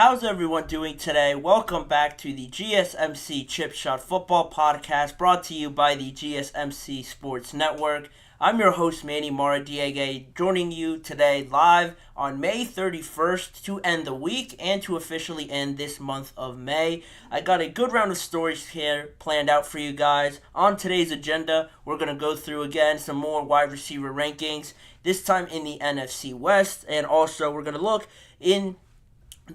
How's everyone doing today? Welcome back to the GSMC Chip Shot Football Podcast brought to you by the GSMC Sports Network. I'm your host, Manny Maradiegue, joining you today live on May 31st to end the week and to officially end this month of May. I got a good round of stories here planned out for you guys. On today's agenda, we're going to go through again some more wide receiver rankings, this time in the NFC West, and also we're going to look in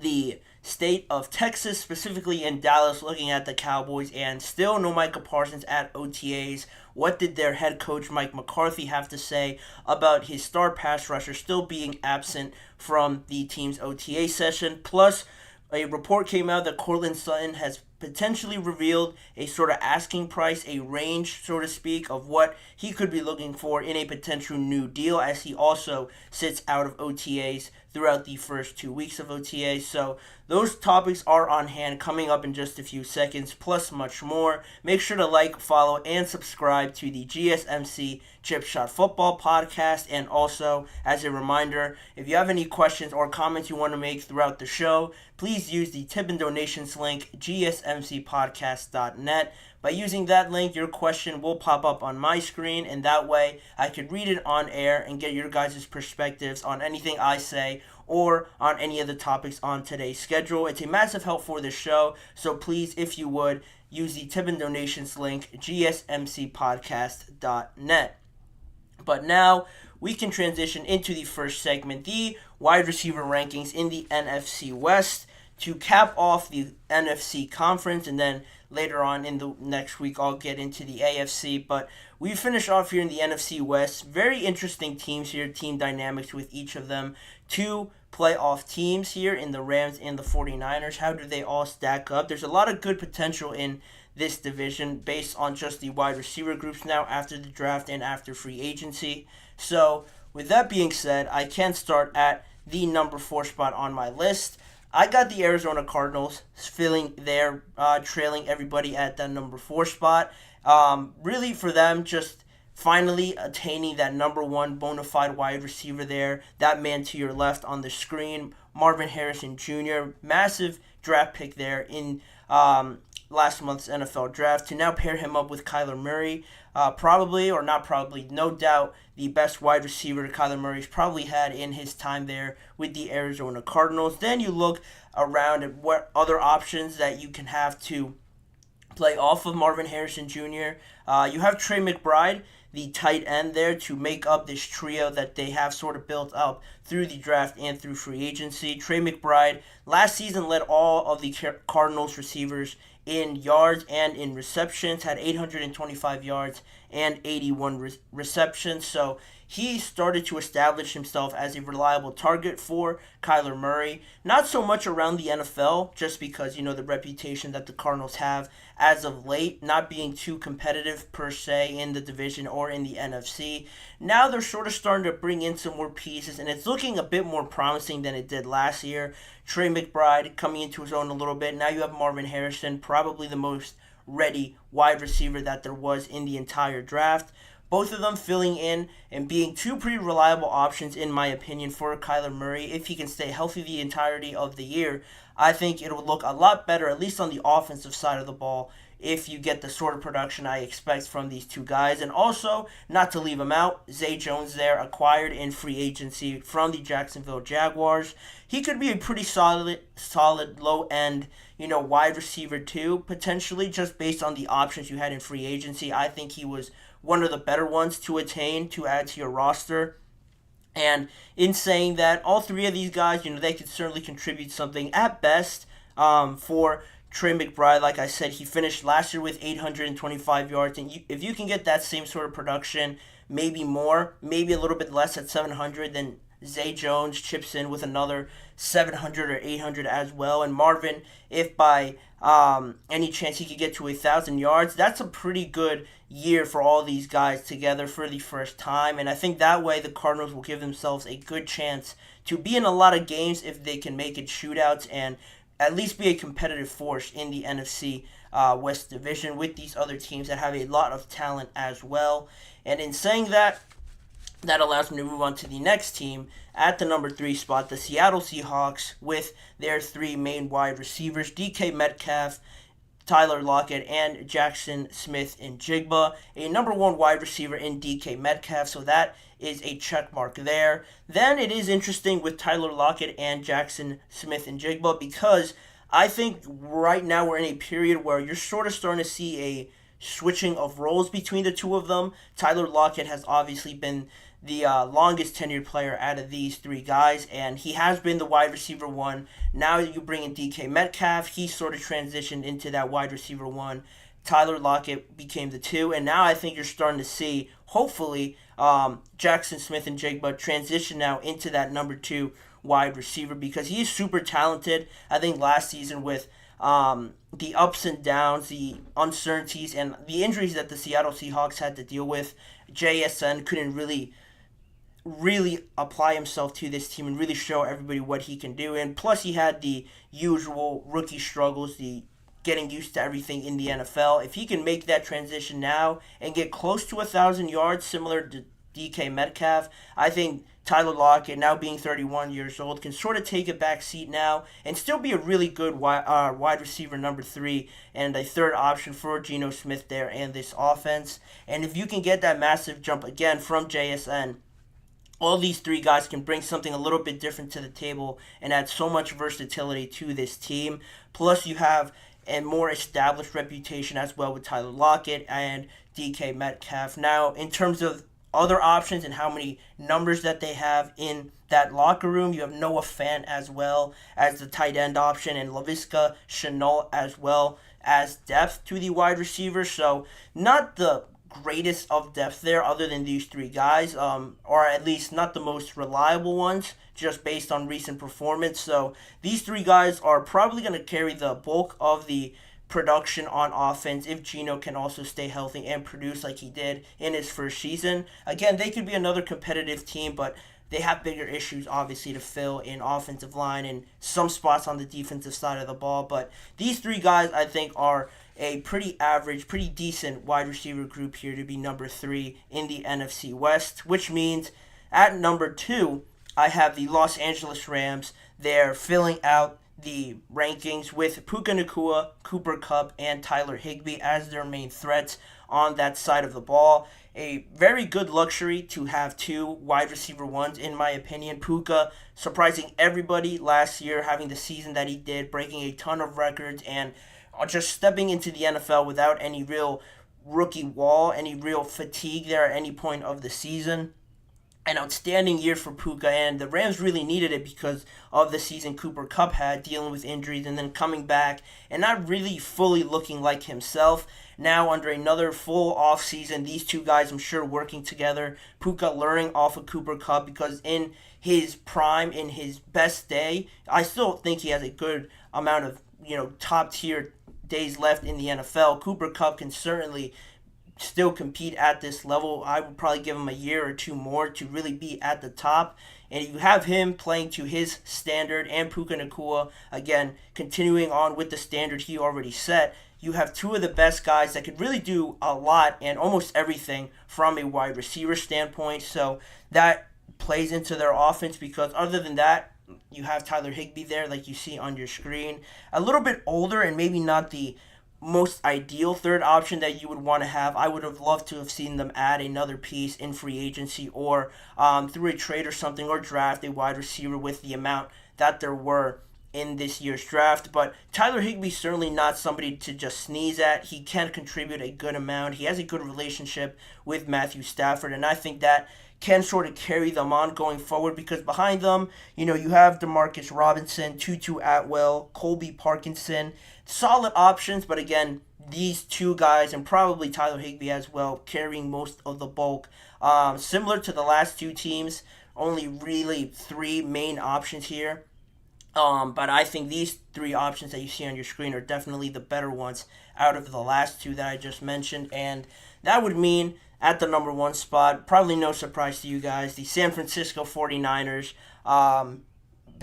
the state of Texas, specifically in Dallas, looking at the Cowboys, and still no Micah Parsons at OTAs. What did their head coach Mike McCarthy have to say about his star pass rusher still being absent from the team's OTA session? Plus, a report came out that Courtland Sutton has potentially revealed a sort of asking price, a range, so to speak, of what he could be looking for in a potential new deal, as he also sits out of OTAs throughout the first 2 weeks of OTAs. So those topics are on hand coming up in just a few seconds, plus much more. Make sure to like, follow, and subscribe to the GSMC Chip Shot Football Podcast. And also, as a reminder, if you have any questions or comments you want to make throughout the show, please use the tip and donations link, gsmcpodcast.net. By using that link, your question will pop up on my screen, and that way I could read it on air and get your guys' perspectives on anything I say or on any of the topics on today's schedule. It's a massive help for the show, so please, if you would, use the tip and donations link, gsmcpodcast.net. But now we can transition into the first segment, the wide receiver rankings in the NFC West, to cap off the NFC conference, and then later on in the next week I'll get into the AFC. But we finish off here in the NFC West. Very interesting teams here, team dynamics with each of them. Two playoff teams here in the Rams and the 49ers. How do they all stack up? There's a lot of good potential in this division based on just the wide receiver groups now after the draft and after free agency. So with that being said, I can start at the number 4 spot on my list. I got the Arizona Cardinals filling there, trailing everybody at that number 4 spot. Really for them, just finally attaining that number 1 bona fide wide receiver there. That man to your left on the screen, Marvin Harrison Jr. Massive draft pick there in last month's NFL draft. To now pair him up with Kyler Murray, probably, or not probably, no doubt, the best wide receiver Kyler Murray's probably had in his time there with the Arizona Cardinals. Then you look around at what other options that you can have to play off of Marvin Harrison Jr. You have Trey McBride, the tight end there, to make up this trio that they have sort of built up through the draft and through free agency. Trey McBride last season led all of the Cardinals receivers in yards and in receptions, had 825 yards and 81 receptions. So he started to establish himself as a reliable target for Kyler Murray. Not so much around the NFL, just because, the reputation that the Cardinals have as of late, not being too competitive per se in the division or in the NFC. Now they're sort of starting to bring in some more pieces, and it's looking a bit more promising than it did last year. Trey McBride coming into his own a little bit. Now you have Marvin Harrison, probably the most ready wide receiver that there was in the entire draft. Both of them filling in and being two pretty reliable options, in my opinion, for Kyler Murray. If he can stay healthy the entirety of the year, I think it will look a lot better, at least on the offensive side of the ball, if you get the sort of production I expect from these two guys. And also, not to leave him out, Zay Jones there, acquired in free agency from the Jacksonville Jaguars. He could be a pretty solid low-end, wide receiver too, potentially, just based on the options you had in free agency. I think he was one of the better ones to attain, to add to your roster. And in saying that, all three of these guys, they could certainly contribute something at best. For Trey McBride, like I said, he finished last year with 825 yards. And if you can get that same sort of production, maybe more, maybe a little bit less at 700, then Zay Jones chips in with another 700 or 800 as well. And Marvin, if by any chance he could get to 1,000 yards, that's a pretty good year for all these guys together for the first time. And I think that way the Cardinals will give themselves a good chance to be in a lot of games if they can make it shootouts and at least be a competitive force in the NFC West Division with these other teams that have a lot of talent as well. And in saying that, that allows me to move on to the next team at the number 3 spot, the Seattle Seahawks, with their 3 main wide receivers, DK Metcalf, Tyler Lockett, and Jackson Smith-Njigba. A number 1 wide receiver in DK Metcalf, so that is a check mark there. Then it is interesting with Tyler Lockett and Jackson Smith-Njigba, because I think right now we're in a period where you're sort of starting to see a switching of roles between the two of them. Tyler Lockett has obviously been the longest tenured player out of these 3 guys, and he has been the wide receiver 1. Now you bring in DK Metcalf, he sort of transitioned into that wide receiver 1. Tyler Lockett became the 2, and now I think you're starting to see, hopefully, Jackson Smith-Njigba transition now into that number 2 wide receiver, because he is super talented. I think last season with the ups and downs, the uncertainties, and the injuries that the Seattle Seahawks had to deal with, JSN couldn't really apply himself to this team and really show everybody what he can do. And plus, he had the usual rookie struggles, the getting used to everything in the NFL. If he can make that transition now and get close to 1,000 yards, similar to DK Metcalf, I think Tyler Lockett, now being 31 years old, can sort of take a back seat now and still be a really good wide receiver number 3 and a third option for Geno Smith there and this offense. And if you can get that massive jump again from JSN, all these 3 guys can bring something a little bit different to the table and add so much versatility to this team. Plus, you have a more established reputation as well with Tyler Lockett and DK Metcalf. Now, in terms of other options and how many numbers that they have in that locker room, you have Noah Fant as well as the tight end option, and Laviska Shenault as well as depth to the wide receiver. So not the greatest of depth there other than these 3 guys, or at least not the most reliable ones, just based on recent performance. So these 3 guys are probably going to carry the bulk of the production on offense if Geno can also stay healthy and produce like he did in his first season. Again, they could be another competitive team, but they have bigger issues, obviously, to fill in offensive line and some spots on the defensive side of the ball. But these 3 guys, I think, are a pretty average, pretty decent wide receiver group here to be number 3 in the NFC West, which means at number 2, I have the Los Angeles Rams. They're filling out the rankings with Puka Nacua, Cooper Kupp, and Tyler Higbee as their main threats on that side of the ball. A very good luxury to have 2 wide receiver 1s, in my opinion. Puka surprising everybody last year, having the season that he did, breaking a ton of records, and just stepping into the NFL without any real rookie wall, any real fatigue there at any point of the season. An outstanding year for Puka, and the Rams really needed it because of the season Cooper Kupp had, dealing with injuries and then coming back and not really fully looking like himself. Now, under another full offseason, these 2 guys, I'm sure, working together. Puka learning off of Cooper Kupp, because in his prime, in his best day, I still think he has a good amount of top-tier days left in the NFL. Cooper Kupp can certainly still compete at this level. I would probably give him a year or 2 more to really be at the top. And you have him playing to his standard, and Puka Nacua, again, continuing on with the standard he already set. You have 2 of the best guys that could really do a lot and almost everything from a wide receiver standpoint. So that plays into their offense, because other than that, you have Tyler Higbee there, like you see on your screen. A little bit older and maybe not the most ideal third option that you would want to have. I would have loved to have seen them add another piece in free agency or through a trade or something, or draft a wide receiver with the amount that there were in this year's draft. But Tyler Higbee's certainly not somebody to just sneeze at. He can contribute a good amount. He has a good relationship with Matthew Stafford, and I think that can sort of carry them on going forward, because behind them, you have Demarcus Robinson, Tutu Atwell, Colby Parkinson, solid options, but again, these 2 guys, and probably Tyler Higbee as well, carrying most of the bulk. Similar to the last 2 teams, only really 3 main options here. But I think these 3 options that you see on your screen are definitely the better ones out of the last 2 that I just mentioned, and that would mean at the number 1 spot, probably no surprise to you guys, the San Francisco 49ers.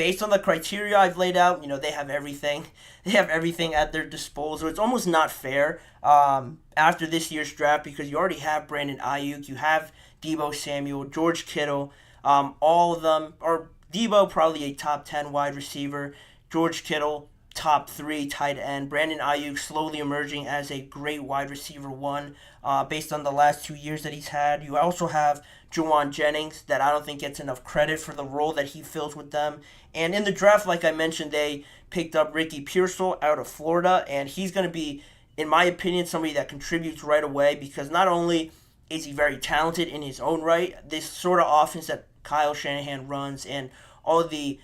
based on the criteria I've laid out, they have everything. They have everything at their disposal. It's almost not fair after this year's draft because you already have Brandon Ayuk, you have Deebo Samuel, George Kittle, all of them, or Deebo probably a top 10 wide receiver, George Kittle top 3 tight end, Brandon Ayuk slowly emerging as a great wide receiver 1 based on the last 2 years that he's had. You also have Juwan Jennings that I don't think gets enough credit for the role that he fills with them. And in the draft, like I mentioned, they picked up Ricky Pearsall out of Florida, and he's going to be, in my opinion, somebody that contributes right away because not only is he very talented in his own right, this sort of offense that Kyle Shanahan runs and all the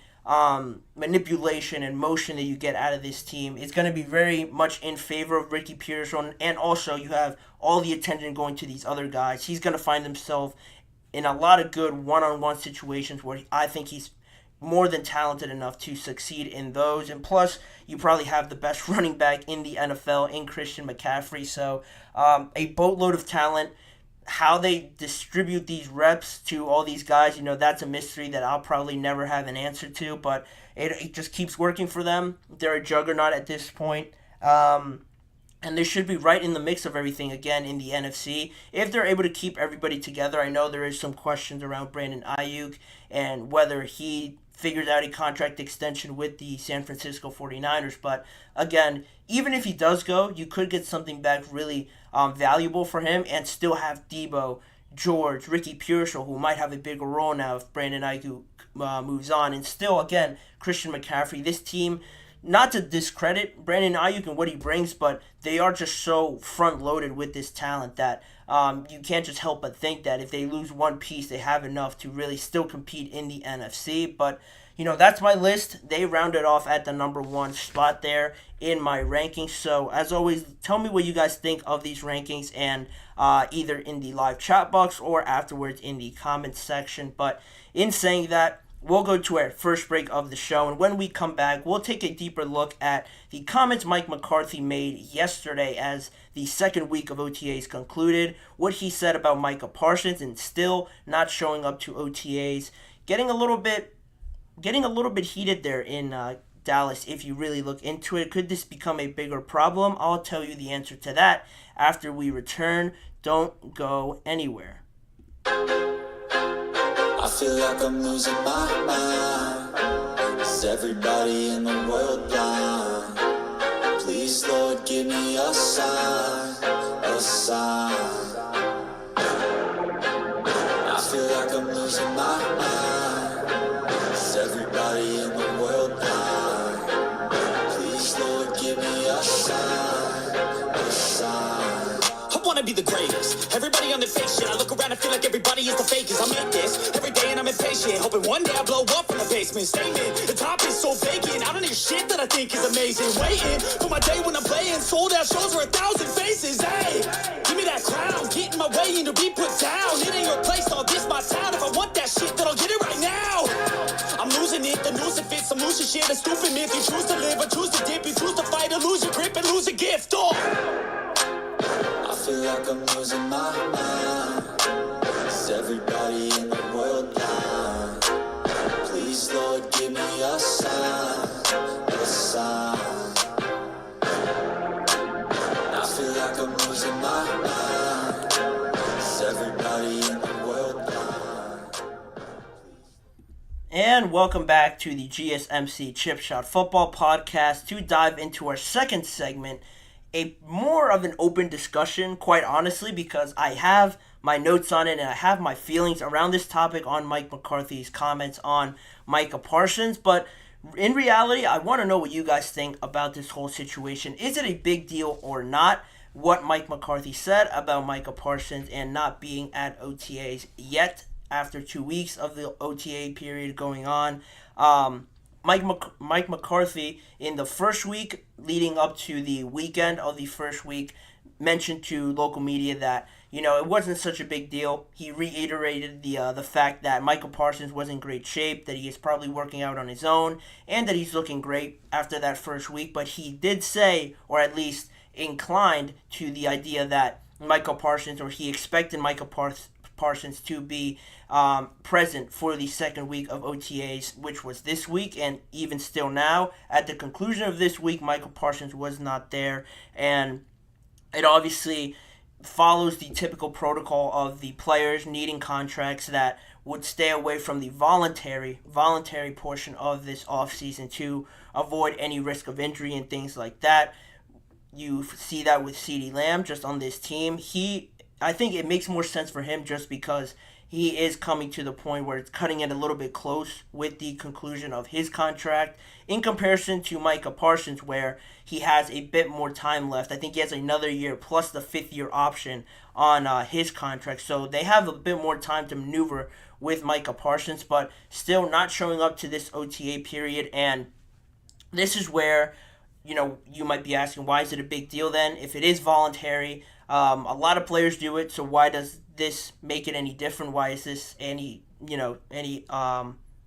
manipulation and motion that you get out of this team is going to be very much in favor of Ricky Pearsall, and also you have all the attention going to these other guys. He's going to find himself in a lot of good one-on-one situations where I think he's more than talented enough to succeed in those. And plus, you probably have the best running back in the NFL in Christian McCaffrey. So a boatload of talent. How they distribute these reps to all these guys, that's a mystery that I'll probably never have an answer to. But it just keeps working for them. They're a juggernaut at this point. And they should be right in the mix of everything again in the NFC. If they're able to keep everybody together, I know there is some questions around Brandon Ayuk and whether he figures out a contract extension with the San Francisco 49ers. But again, even if he does go, you could get something back really valuable for him and still have Deebo, George, Ricky Pearsall, who might have a bigger role now if Brandon Ayuk moves on. And still, again, Christian McCaffrey. This team, not to discredit Brandon Ayuk and what he brings, but they are just so front-loaded with this talent that you can't just help but think that if they lose one piece, they have enough to really still compete in the NFC. But, that's my list. They rounded off at the number 1 spot there in my rankings. So, as always, tell me what you guys think of these rankings and either in the live chat box or afterwards in the comments section. But in saying that, we'll go to our first break of the show, and when we come back, we'll take a deeper look at the comments Mike McCarthy made yesterday as the second week of OTAs concluded, what he said about Micah Parsons and still not showing up to OTAs, getting a little bit heated there in Dallas if you really look into it. Could this become a bigger problem? I'll tell you the answer to that after we return. Don't go anywhere. I feel like I'm losing my mind. Is everybody in the world blind? Please, Lord, give me a sign, a sign. I feel like I'm losing my mind. Is everybody in the world blind? Please, Lord, give me a sign, a sign. I wanna be the greatest. Everybody on the fake shit. I look around and feel like everybody is the fakest. I make this every day and I'm impatient, hoping one day I blow up from the basement. Statement, the top is so vacant. I don't hear shit that I think is amazing. Waiting for my day when I'm playing sold out shows for 1,000 faces. Hey, give me that crown, get in my way and to be put down. It ain't your place, all this my town. If I want that shit, then I'll get it right now. I'm losing it, the noose it fits. I'm losing shit, a stupid myth. You choose to live or choose to dip. You choose to fight or lose your grip and lose a gift. Oh, I feel like I'm losing my mind. Is everybody in the world blind? Please, Lord, give me a sign, a sign. I feel like I'm losing my mind. Is everybody in the world blind? And welcome back to the GSMC Chip Shot Football Podcast to dive into our second segment, a more of an open discussion, quite honestly, because I have my notes on it and I have my feelings around this topic on Mike McCarthy's comments on Micah Parsons. But in reality, I want to know what you guys think about this whole situation. Is it a big deal or not? What Mike McCarthy said about Micah Parsons and not being at OTAs yet after 2 weeks of the OTA period going on. Mike McCarthy, in the first week leading up to the weekend of the first week, mentioned to local media that, it wasn't such a big deal. He reiterated the fact that Micah Parsons was in great shape, that he is probably working out on his own, and that he's looking great after that first week. But he did say, or at least inclined to the idea that Micah Parsons, or he expected Micah Parsons to be present for the second week of OTAs, which was this week, and even still now. At the conclusion of this week, Michael Parsons was not there, and it obviously follows the typical protocol of the players needing contracts that would stay away from the voluntary portion of this offseason to avoid any risk of injury and things like that. You see that with CeeDee Lamb just on this team. I think it makes more sense for him just because he is coming to the point where it's cutting it a little bit close with the conclusion of his contract in comparison to Micah Parsons, where he has a bit more time left. I think he has another year plus the fifth-year option on his contract. So they have a bit more time to maneuver with Micah Parsons, but still not showing up to this OTA period. And this is where, you might be asking, why is it a big deal then? If it is voluntary, a lot of players do it, so why does this make it any different? Why is this any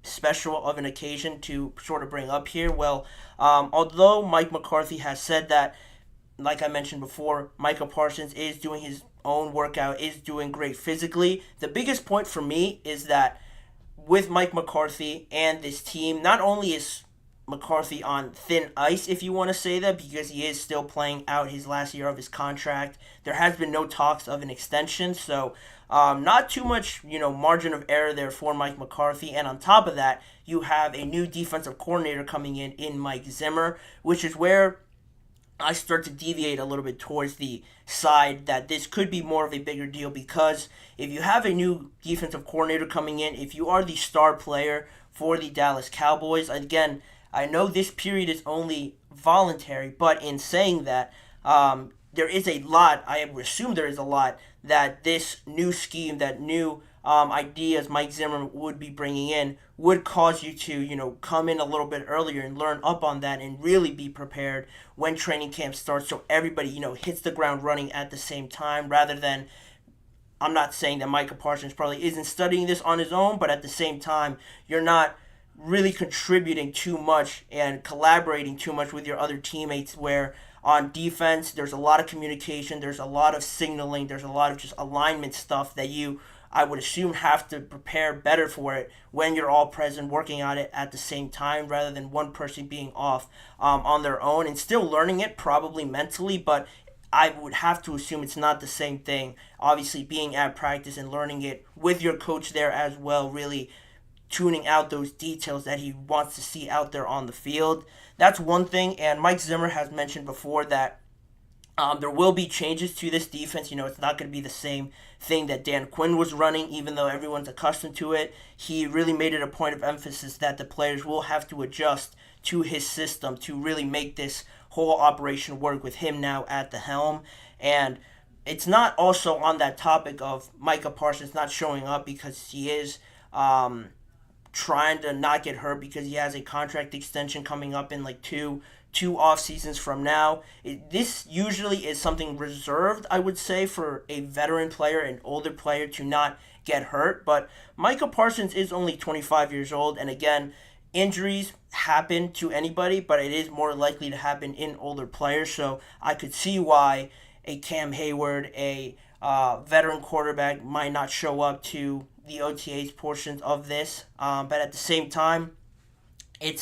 special of an occasion to sort of bring up here? Well, although Mike McCarthy has said that, like I mentioned before, Micah Parsons is doing his own workout, is doing great physically, the biggest point for me is that with Mike McCarthy and this team, not only is McCarthy on thin ice, if you want to say that, because he is still playing out his last year of his contract. There has been no talks of an extension, so not too much, margin of error there for Mike McCarthy. And on top of that, you have a new defensive coordinator coming in Mike Zimmer, which is where I start to deviate a little bit towards the side that this could be more of a bigger deal, because if you have a new defensive coordinator coming in, if you are the star player for the Dallas Cowboys, again, I know this period is only voluntary, but in saying that, there is a lot, I assume there is a lot, that this new scheme, that new ideas Mike Zimmer would be bringing in would cause you to, come in a little bit earlier and learn up on that and really be prepared when training camp starts, so everybody, hits the ground running at the same time, rather than, I'm not saying that Micah Parsons probably isn't studying this on his own, but at the same time, you're not really contributing too much and collaborating too much with your other teammates, where on defense there's a lot of communication, there's a lot of signaling, there's a lot of just alignment stuff that I would assume, have to prepare better for it when you're all present working on it at the same time, rather than one person being off on their own and still learning it probably mentally, but I would have to assume it's not the same thing. Obviously being at practice and learning it with your coach there as well, really tuning out those details that he wants to see out there on the field. That's one thing, and Mike Zimmer has mentioned before that there will be changes to this defense. It's not going to be the same thing that Dan Quinn was running, even though everyone's accustomed to it. He really made it a point of emphasis that the players will have to adjust to his system to really make this whole operation work with him now at the helm. And it's not also on that topic of Micah Parsons not showing up because he is trying to not get hurt, because he has a contract extension coming up in like two off seasons from now. This usually is something reserved, I would say, for a veteran player, an older player, to not get hurt. But Micah Parsons is only 25 years old, and again, injuries happen to anybody, but it is more likely to happen in older players. So I could see why a Cam Hayward, a veteran quarterback, might not show up to the OTAs portions of this, but at the same time, it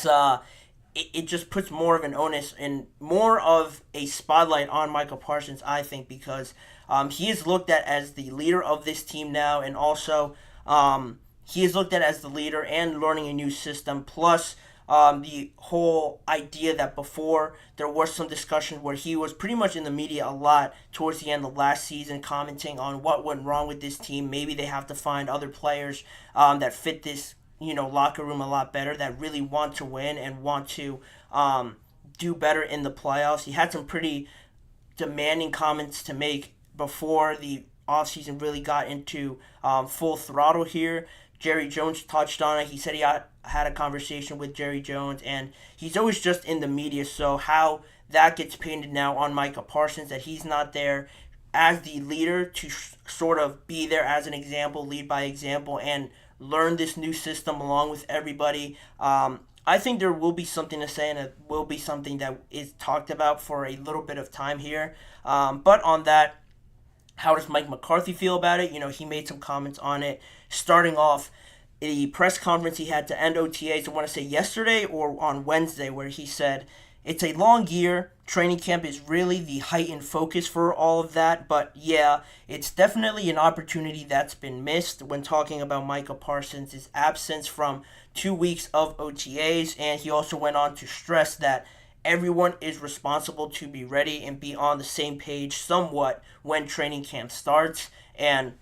just puts more of an onus and more of a spotlight on Michael Parsons, I think, because he is looked at as the leader of this team now, and also he is looked at as the leader and learning a new system, plus the whole idea that before there was some discussion where he was pretty much in the media a lot towards the end of last season, commenting on what went wrong with this team. Maybe they have to find other players that fit this locker room a lot better, that really want to win and want to do better in the playoffs. He had some pretty demanding comments to make before the offseason really got into full throttle here. Jerry Jones touched on it. He said he had a conversation with Jerry Jones, and he's always just in the media. So how that gets painted now on Micah Parsons, that he's not there as the leader to sort of be there as an example, lead by example, and learn this new system along with everybody. I think there will be something to say, and it will be something that is talked about for a little bit of time here. But on that, How does Mike McCarthy feel about it? He made some comments on it, starting off the press conference he had to end OTAs, I want to say yesterday or on Wednesday, where he said, it's a long year. Training camp is really the heightened focus for all of that. But yeah, it's definitely an opportunity that's been missed when talking about Micah Parsons' absence from 2 weeks of OTAs. And he also went on to stress that everyone is responsible to be ready and be on the same page somewhat when training camp starts. And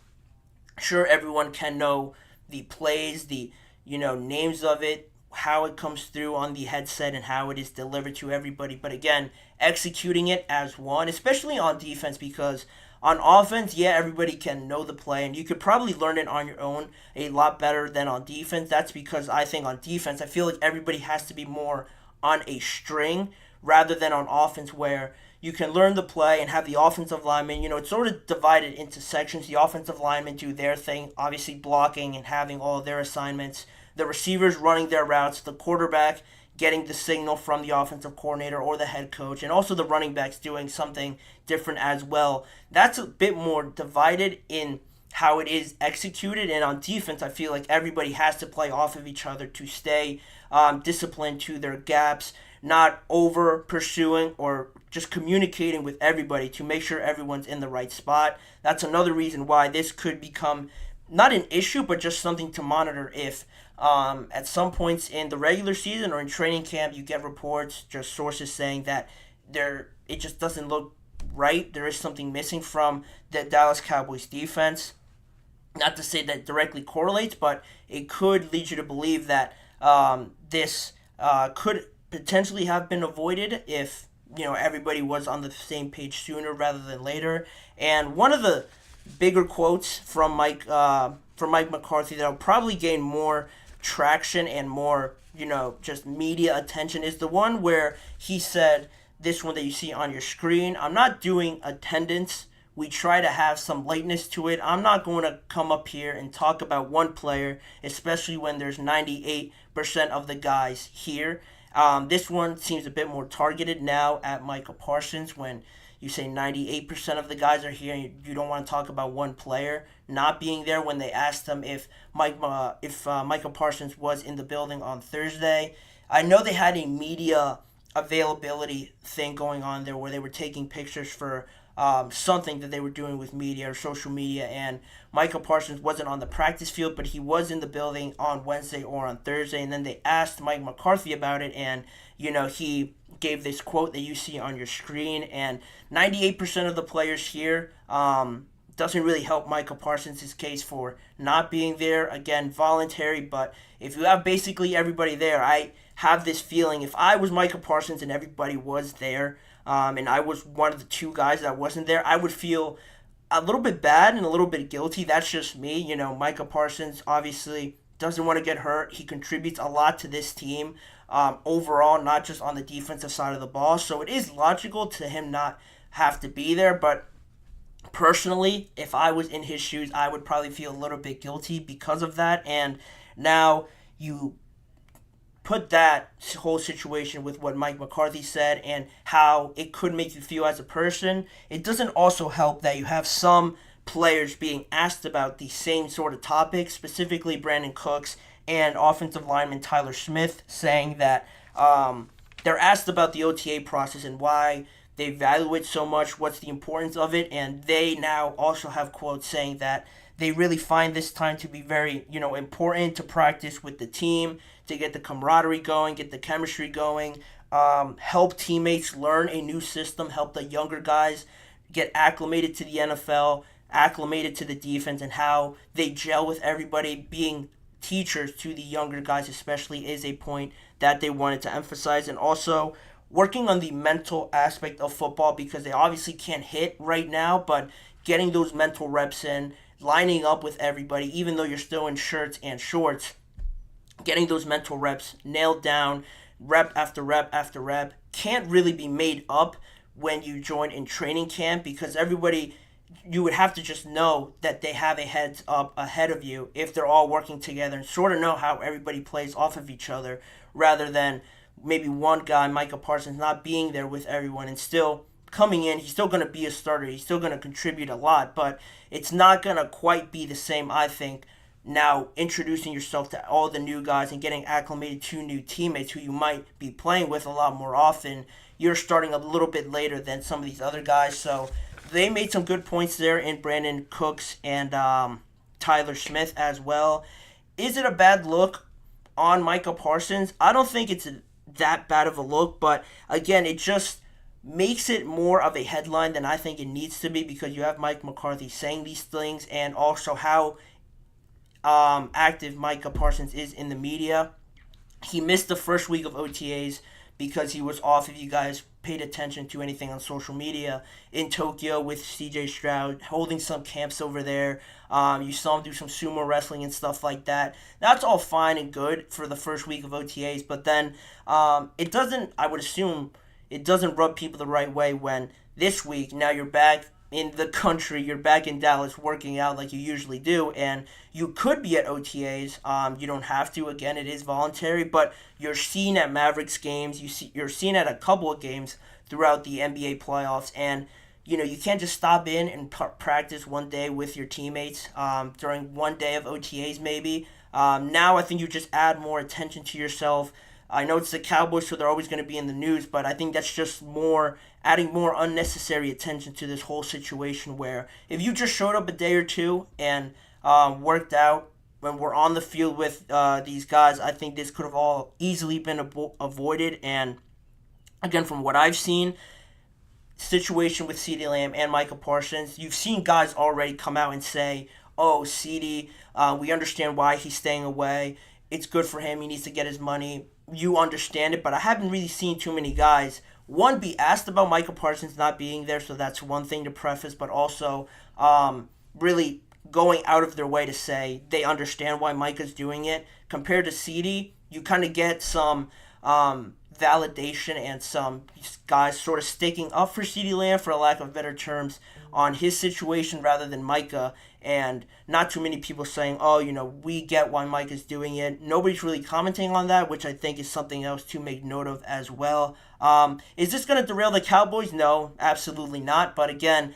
sure, everyone can know the plays, the names of it, how it comes through on the headset and how it is delivered to everybody. But again, executing it as one, especially on defense, because on offense, yeah, everybody can know the play, and you could probably learn it on your own a lot better than on defense. That's because I think on defense, I feel like everybody has to be more on a string rather than on offense, where you can learn the play and have the offensive linemen. It's sort of divided into sections. The offensive linemen do their thing, obviously blocking and having all of their assignments. The receivers running their routes, the quarterback getting the signal from the offensive coordinator or the head coach, and also the running backs doing something different as well. That's a bit more divided in how it is executed. And on defense, I feel like everybody has to play off of each other to stay disciplined to their gaps, not over pursuing or just communicating with everybody to make sure everyone's in the right spot. That's another reason why this could become not an issue, but just something to monitor if at some points in the regular season or in training camp you get reports, just sources saying that it just doesn't look right. There is something missing from the Dallas Cowboys defense. Not to say that directly correlates, but it could lead you to believe that this could potentially have been avoided if everybody was on the same page sooner rather than later. And one of the bigger quotes from Mike McCarthy that'll probably gain more traction and more just media attention is the one where he said, this one that you see on your screen, I'm not doing attendance. We try to have some lateness to it. I'm not going to come up here and talk about one player, especially when there's 98% of the guys here. This one seems a bit more targeted now at Micah Parsons when you say 98% of the guys are here and you don't want to talk about one player not being there when they asked him if Micah Parsons was in the building on Thursday. I know they had a media availability thing going on there where they were taking pictures for something that they were doing with media or social media, and Micah Parsons wasn't on the practice field, but he was in the building on Wednesday or on Thursday, and then they asked Mike McCarthy about it, and he gave this quote that you see on your screen, and 98% of the players here doesn't really help Micah Parsons' case for not being there. Again, voluntary, but if you have basically everybody there, I have this feeling if I was Micah Parsons and everybody was there, and I was one of the two guys that wasn't there, I would feel a little bit bad and a little bit guilty. That's just me. Micah Parsons obviously doesn't want to get hurt. He contributes a lot to this team overall, not just on the defensive side of the ball. So it is logical to him not have to be there. But personally, if I was in his shoes, I would probably feel a little bit guilty because of that. And now you put that whole situation with what Mike McCarthy said and how it could make you feel as a person. It doesn't also help that you have some players being asked about the same sort of topics, specifically Brandon Cooks and offensive lineman Tyler Smith, saying that they're asked about the OTA process and why they value it so much, what's the importance of it, and they now also have quotes saying that they really find this time to be very, important to practice with the team, to get the camaraderie going, get the chemistry going, help teammates learn a new system, help the younger guys get acclimated to the NFL, acclimated to the defense, and how they gel with everybody. Being teachers to the younger guys especially is a point that they wanted to emphasize. And also working on the mental aspect of football, because they obviously can't hit right now, but getting those mental reps in, lining up with everybody, even though you're still in shirts and shorts, getting those mental reps nailed down, rep after rep after rep, can't really be made up when you join in training camp, because everybody, you would have to just know that they have a heads up ahead of you if they're all working together and sort of know how everybody plays off of each other, rather than maybe one guy, Micah Parsons, not being there with everyone and still coming in, he's still going to be a starter. He's still going to contribute a lot, but it's not going to quite be the same, I think, now introducing yourself to all the new guys and getting acclimated to new teammates who you might be playing with a lot more often. You're starting a little bit later than some of these other guys, so they made some good points there in Brandon Cooks and Tyler Smith as well. Is it a bad look on Micah Parsons? I don't think it's that bad of a look, but again, it just makes it more of a headline than I think it needs to be, because you have Mike McCarthy saying these things, and also how active Micah Parsons is in the media. He missed the first week of OTAs because he was off, if you guys paid attention to anything on social media, in Tokyo with CJ Stroud, holding some camps over there. You saw him do some sumo wrestling and stuff like that. That's all fine and good for the first week of OTAs, but then it doesn't, I would assume, it doesn't rub people the right way when this week, now you're back in the country, you're back in Dallas working out like you usually do, and you could be at OTAs. You don't have to. Again, it is voluntary, but you're seen at Mavericks games. You're seen at a couple of games throughout the NBA playoffs, and you can't just stop in and practice one day with your teammates during one day of OTAs maybe. Now I think you just add more attention to yourself. I know it's the Cowboys, so they're always going to be in the news, but I think that's just adding more unnecessary attention to this whole situation, where if you just showed up a day or two and worked out when we're on the field with these guys, I think this could have all easily been avoided. And again, from what I've seen, situation with CeeDee Lamb and Micah Parsons, you've seen guys already come out and say, oh, CeeDee, we understand why he's staying away. It's good for him. He needs to get his money. You understand it, but I haven't really seen too many guys, one, be asked about Micah Parsons not being there, so that's one thing to preface, but also really going out of their way to say they understand why Micah's doing it. Compared to CeeDee, you kind of get some validation and some guys sort of sticking up for CeeDee Lamb, for a lack of better terms, on his situation rather than Micah, and not too many people saying, oh, we get why Micah's doing it. Nobody's really commenting on that, which I think is something else to make note of as well. Is this going to derail the Cowboys? No, absolutely not. But again,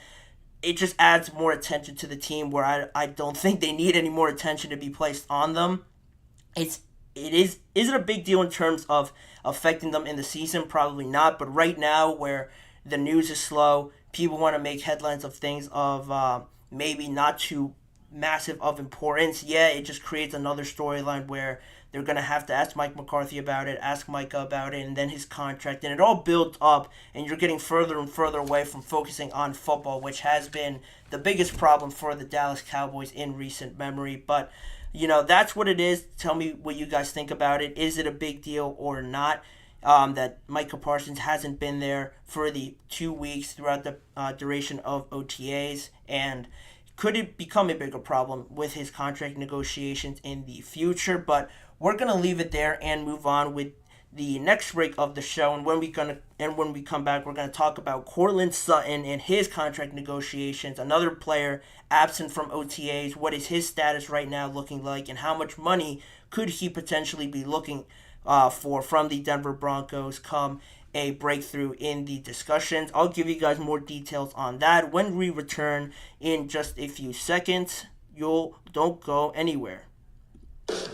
it just adds more attention to the team, where I don't think they need any more attention to be placed on them. Is it a big deal in terms of affecting them in the season? Probably not. But right now, where the news is slow, people want to make headlines of things of maybe not too massive of importance. Yeah, it just creates another storyline where they're going to have to ask Mike McCarthy about it, ask Micah about it, and then his contract. And it all builds up, and you're getting further and further away from focusing on football, which has been the biggest problem for the Dallas Cowboys in recent memory. But, that's what it is. Tell me what you guys think about it. Is it a big deal or not? That Micah Parsons hasn't been there for the 2 weeks throughout the duration of OTAs, and could it become a bigger problem with his contract negotiations in the future? But we're gonna leave it there and move on with the next break of the show. And when we come back, we're gonna talk about Courtland Sutton and his contract negotiations. Another player absent from OTAs. What is his status right now looking like, and how much money could he potentially be looking from the Denver Broncos come a breakthrough in the discussions? I'll give you guys more details on that when we return in just a few seconds. Don't go anywhere.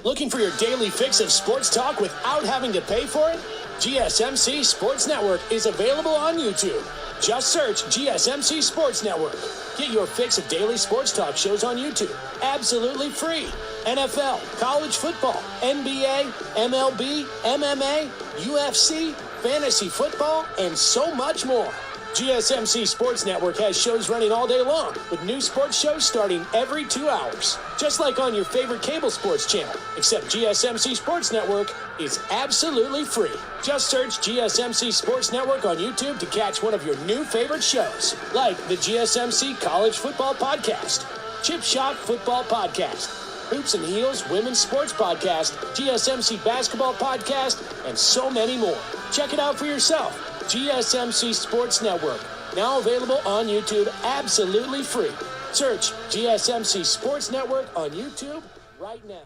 Looking for your daily fix of sports talk without having to pay for it? GSMC Sports Network is available on YouTube. Just search GSMC Sports Network. Get your fix of daily sports talk shows on YouTube, absolutely free. NFL, college football, NBA, MLB, MMA, UFC, fantasy football, and so much more. GSMC Sports Network has shows running all day long, with new sports shows starting every 2 hours. Just like on your favorite cable sports channel, except GSMC Sports Network is absolutely free. Just search GSMC Sports Network on YouTube to catch one of your new favorite shows, like the GSMC College Football Podcast, Chip Shot Football Podcast, Hoops and Heels Women's Sports Podcast, GSMC Basketball Podcast, and so many more. Check it out for yourself. GSMC Sports Network, now available on YouTube absolutely free. Search GSMC Sports Network on YouTube right now.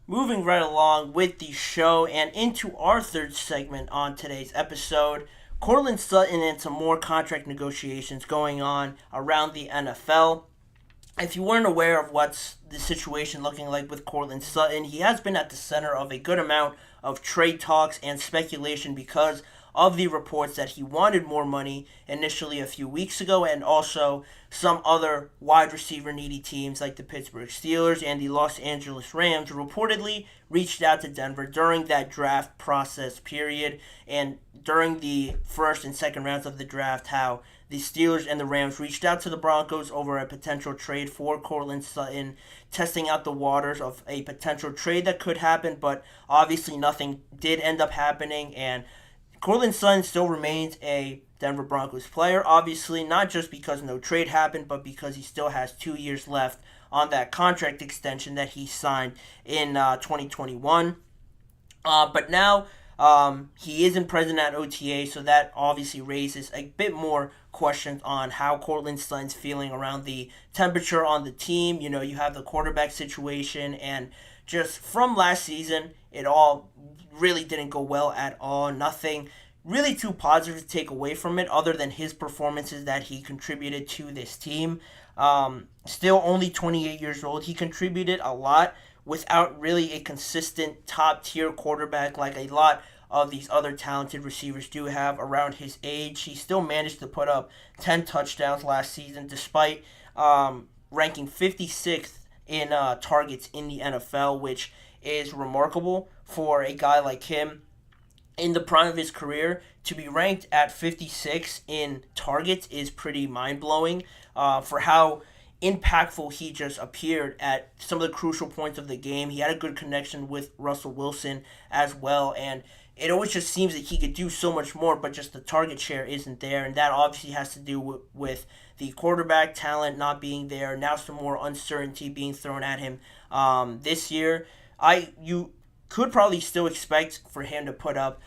Moving right along with the show and into our third segment on today's episode, Courtland Sutton and some more contract negotiations going on around the NFL. If you weren't aware of what's the situation looking like with Courtland Sutton, he has been at the center of a good amount of trade talks and speculation because of the reports that he wanted more money initially a few weeks ago, and also some other wide receiver needy teams like the Pittsburgh Steelers and the Los Angeles Rams reportedly reached out to Denver during that draft process period and during the first and second rounds of the draft, how the Steelers and the Rams reached out to the Broncos over a potential trade for Courtland Sutton, testing out the waters of a potential trade that could happen, but obviously nothing did end up happening, and Courtland Sutton still remains a Denver Broncos player, obviously, not just because no trade happened, but because he still has 2 years left on that contract extension that he signed in 2021. But now he isn't present at OTA, so that obviously raises a bit more questions on how Courtland Sutton's feeling around the temperature on the team. You know, you have the quarterback situation, and just from last season, it all really didn't go well at all. Nothing really too positive to take away from it other than his performances that he contributed to this team. Still only 28 years old. He contributed a lot without really a consistent top-tier quarterback like a lot of these other talented receivers do have around his age. He still managed to put up 10 touchdowns last season despite ranking 56th in targets in the NFL, which is remarkable for a guy like him in the prime of his career. To be ranked at 56 in targets is pretty mind-blowing for how impactful he just appeared at some of the crucial points of the game. He had a good connection with Russell Wilson as well, and it always just seems that he could do so much more, but just the target share isn't there, and that obviously has to do with the quarterback talent not being there. Now some more uncertainty being thrown at him this year. You could probably still expect for him to put up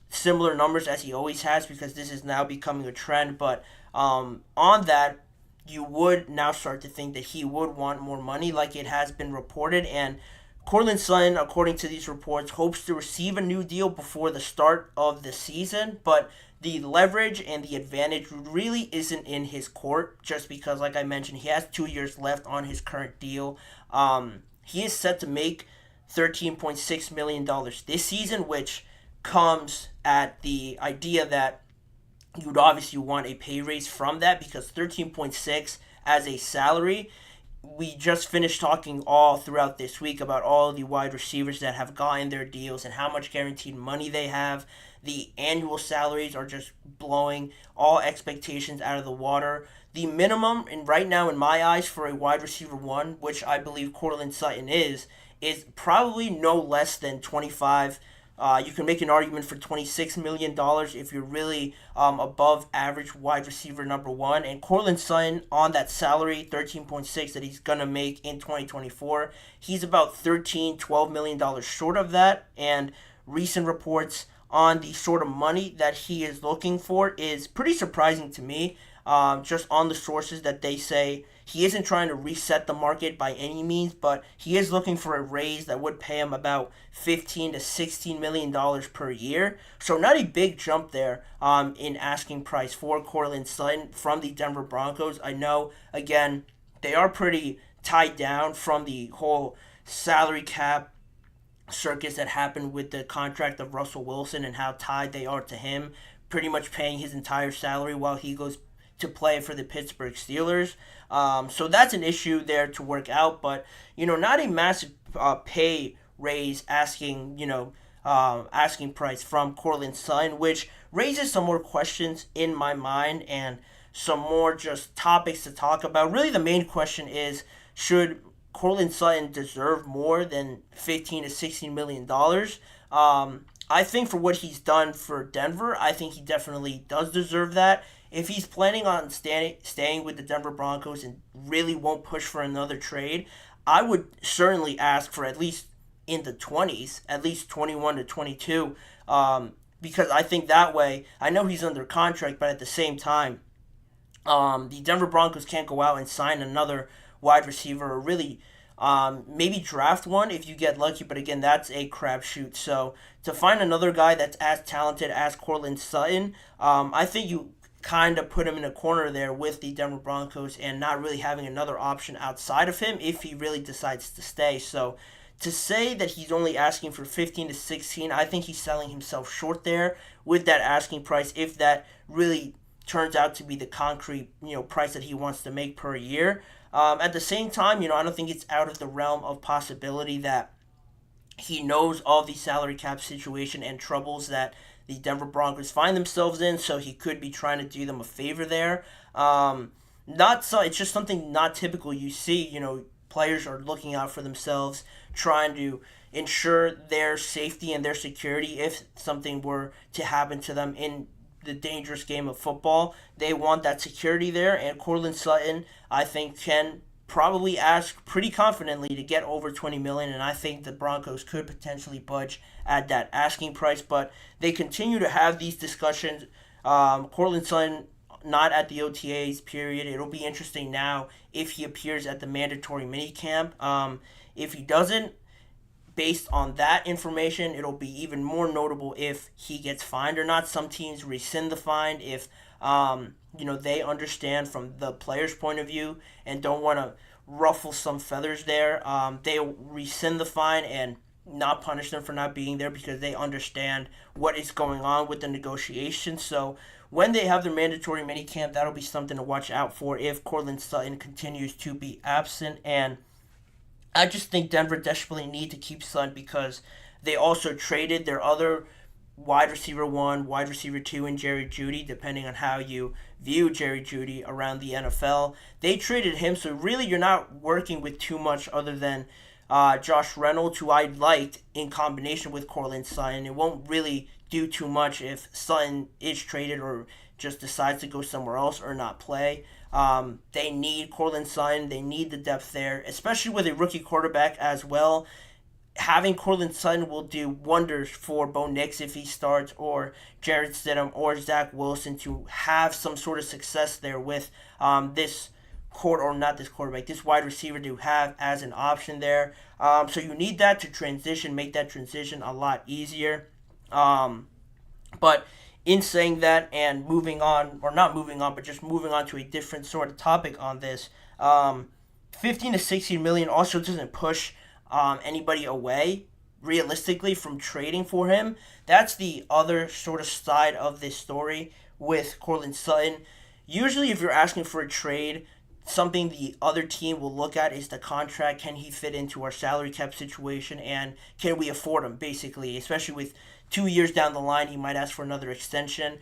similar numbers as he always has because this is now becoming a trend, but on that, you would now start to think that he would want more money like it has been reported, and Courtland Sutton, according to these reports, hopes to receive a new deal before the start of the season, but the leverage and the advantage really isn't in his court just because, like I mentioned, he has 2 years left on his current deal. He is set to make $13.6 million this season, which comes at the idea that you would obviously want a pay raise from that because 13.6 as a salary. We just finished talking all throughout this week about all the wide receivers that have gotten their deals and how much guaranteed money they have. The annual salaries are just blowing all expectations out of the water. The minimum, and right now in my eyes, for a wide receiver one, which I believe Courtland Sutton is probably no less than 25. You can make an argument for $26 million if you're really above average wide receiver number one. And Courtland Sutton on that salary, $13.6 that he's going to make in 2024, he's about $12 million short of that. And recent reports on the sort of money that he is looking for is pretty surprising to me. Just on the sources that they say he isn't trying to reset the market by any means, but he is looking for a raise that would pay him about $15 to $16 million per year. So not a big jump there in asking price for Courtland Sutton from the Denver Broncos. I know, again, they are pretty tied down from the whole salary cap circus that happened with the contract of Russell Wilson and how tied they are to him, pretty much paying his entire salary while he goes to play for the Pittsburgh Steelers. So that's an issue there to work out, but, not a massive pay raise asking price from Courtland Sutton, which raises some more questions in my mind and some more just topics to talk about. Really, the main question is, should Courtland Sutton deserve more than $15 to $16 million? I think for what he's done for Denver, I think he definitely does deserve that. If he's planning on staying with the Denver Broncos and really won't push for another trade, I would certainly ask for at least in the 20s, at least 21 to 22, because I think that way, I know he's under contract, but at the same time, the Denver Broncos can't go out and sign another wide receiver or really Maybe draft one if you get lucky, but again, that's a crapshoot. So to find another guy that's as talented as Courtland Sutton, I think you kind of put him in a corner there with the Denver Broncos and not really having another option outside of him if he really decides to stay. So to say that he's only asking for 15 to 16, I think he's selling himself short there with that asking price if that really turns out to be the concrete, price that he wants to make per year. At the same time, I don't think it's out of the realm of possibility that he knows of the salary cap situation and troubles that the Denver Broncos find themselves in, so he could be trying to do them a favor there. Not so. It's just something not typical. You see, players are looking out for themselves, trying to ensure their safety and their security if something were to happen to them in the dangerous game of football. They want that security there, and Courtland Sutton, I think, can probably ask pretty confidently to get over $20 million, and I think the Broncos could potentially budge at that asking price, but they continue to have these discussions. Courtland Sutton not at the OTAs period. It'll be interesting now if he appears at the mandatory minicamp. If he doesn't, based on that information, it'll be even more notable if he gets fined or not. Some teams rescind the fine if they understand from the player's point of view and don't want to ruffle some feathers there. They'll rescind the fine and not punish them for not being there because they understand what is going on with the negotiations. So when they have their mandatory minicamp, that'll be something to watch out for if Courtland Sutton continues to be absent. And I just think Denver desperately need to keep Sutton because they also traded their other wide receiver 1, wide receiver 2, and Jerry Jeudy, depending on how you view Jerry Jeudy around the NFL. They traded him, so really you're not working with too much other than Josh Reynolds, who I liked in combination with Courtland Sutton. It won't really do too much if Sutton is traded or just decides to go somewhere else or not play. They need Courtland Sutton. They need the depth there, especially with a rookie quarterback as well. Having Courtland Sutton will do wonders for Bo Nix if he starts, or Jared Stidham, or Zach Wilson to have some sort of success there with this wide receiver to have as an option there. So you need that to make that transition a lot easier. But in saying that and moving on, or not moving on, but just moving on to a different sort of topic on this, 15 to 16 million also doesn't push anybody away realistically from trading for him. That's the other sort of side of this story with Courtland Sutton. Usually if you're asking for a trade, something the other team will look at is the contract. Can he fit into our salary cap situation, and can we afford him, basically, especially with 2 years down the line, he might ask for another extension.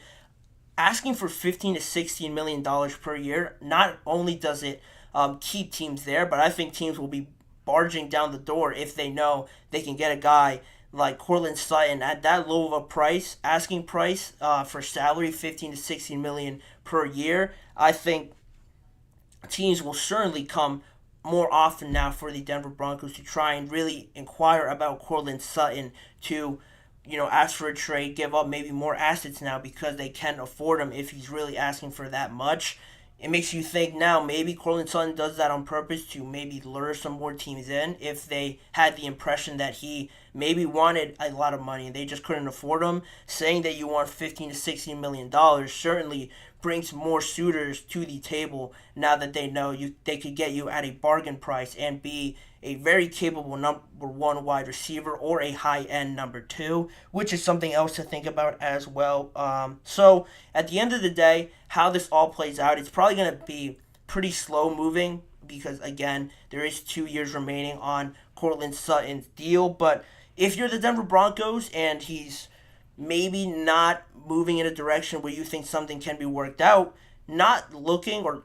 Asking for $15 to $16 million per year, not only does it keep teams there, but I think teams will be barging down the door if they know they can get a guy like Courtland Sutton at that low of a price, asking price for salary, 15 to 16 million per year. I think teams will certainly come more often now for the Denver Broncos to try and really inquire about Courtland Sutton to ask for a trade, give up maybe more assets now because they can afford him if he's really asking for that much. It makes you think now maybe Courtland Sutton does that on purpose to maybe lure some more teams in if they had the impression that he maybe wanted a lot of money and they just couldn't afford him. Saying that you want $15 to $16 million certainly brings more suitors to the table now that they know they could get you at a bargain price and be a very capable number 1 wide receiver or a high-end number 2, which is something else to think about as well. So at the end of the day, how this all plays out, it's probably going to be pretty slow moving because, again, there is 2 years remaining on Courtland Sutton's deal. But if you're the Denver Broncos and he's maybe not moving in a direction where you think something can be worked out, not looking or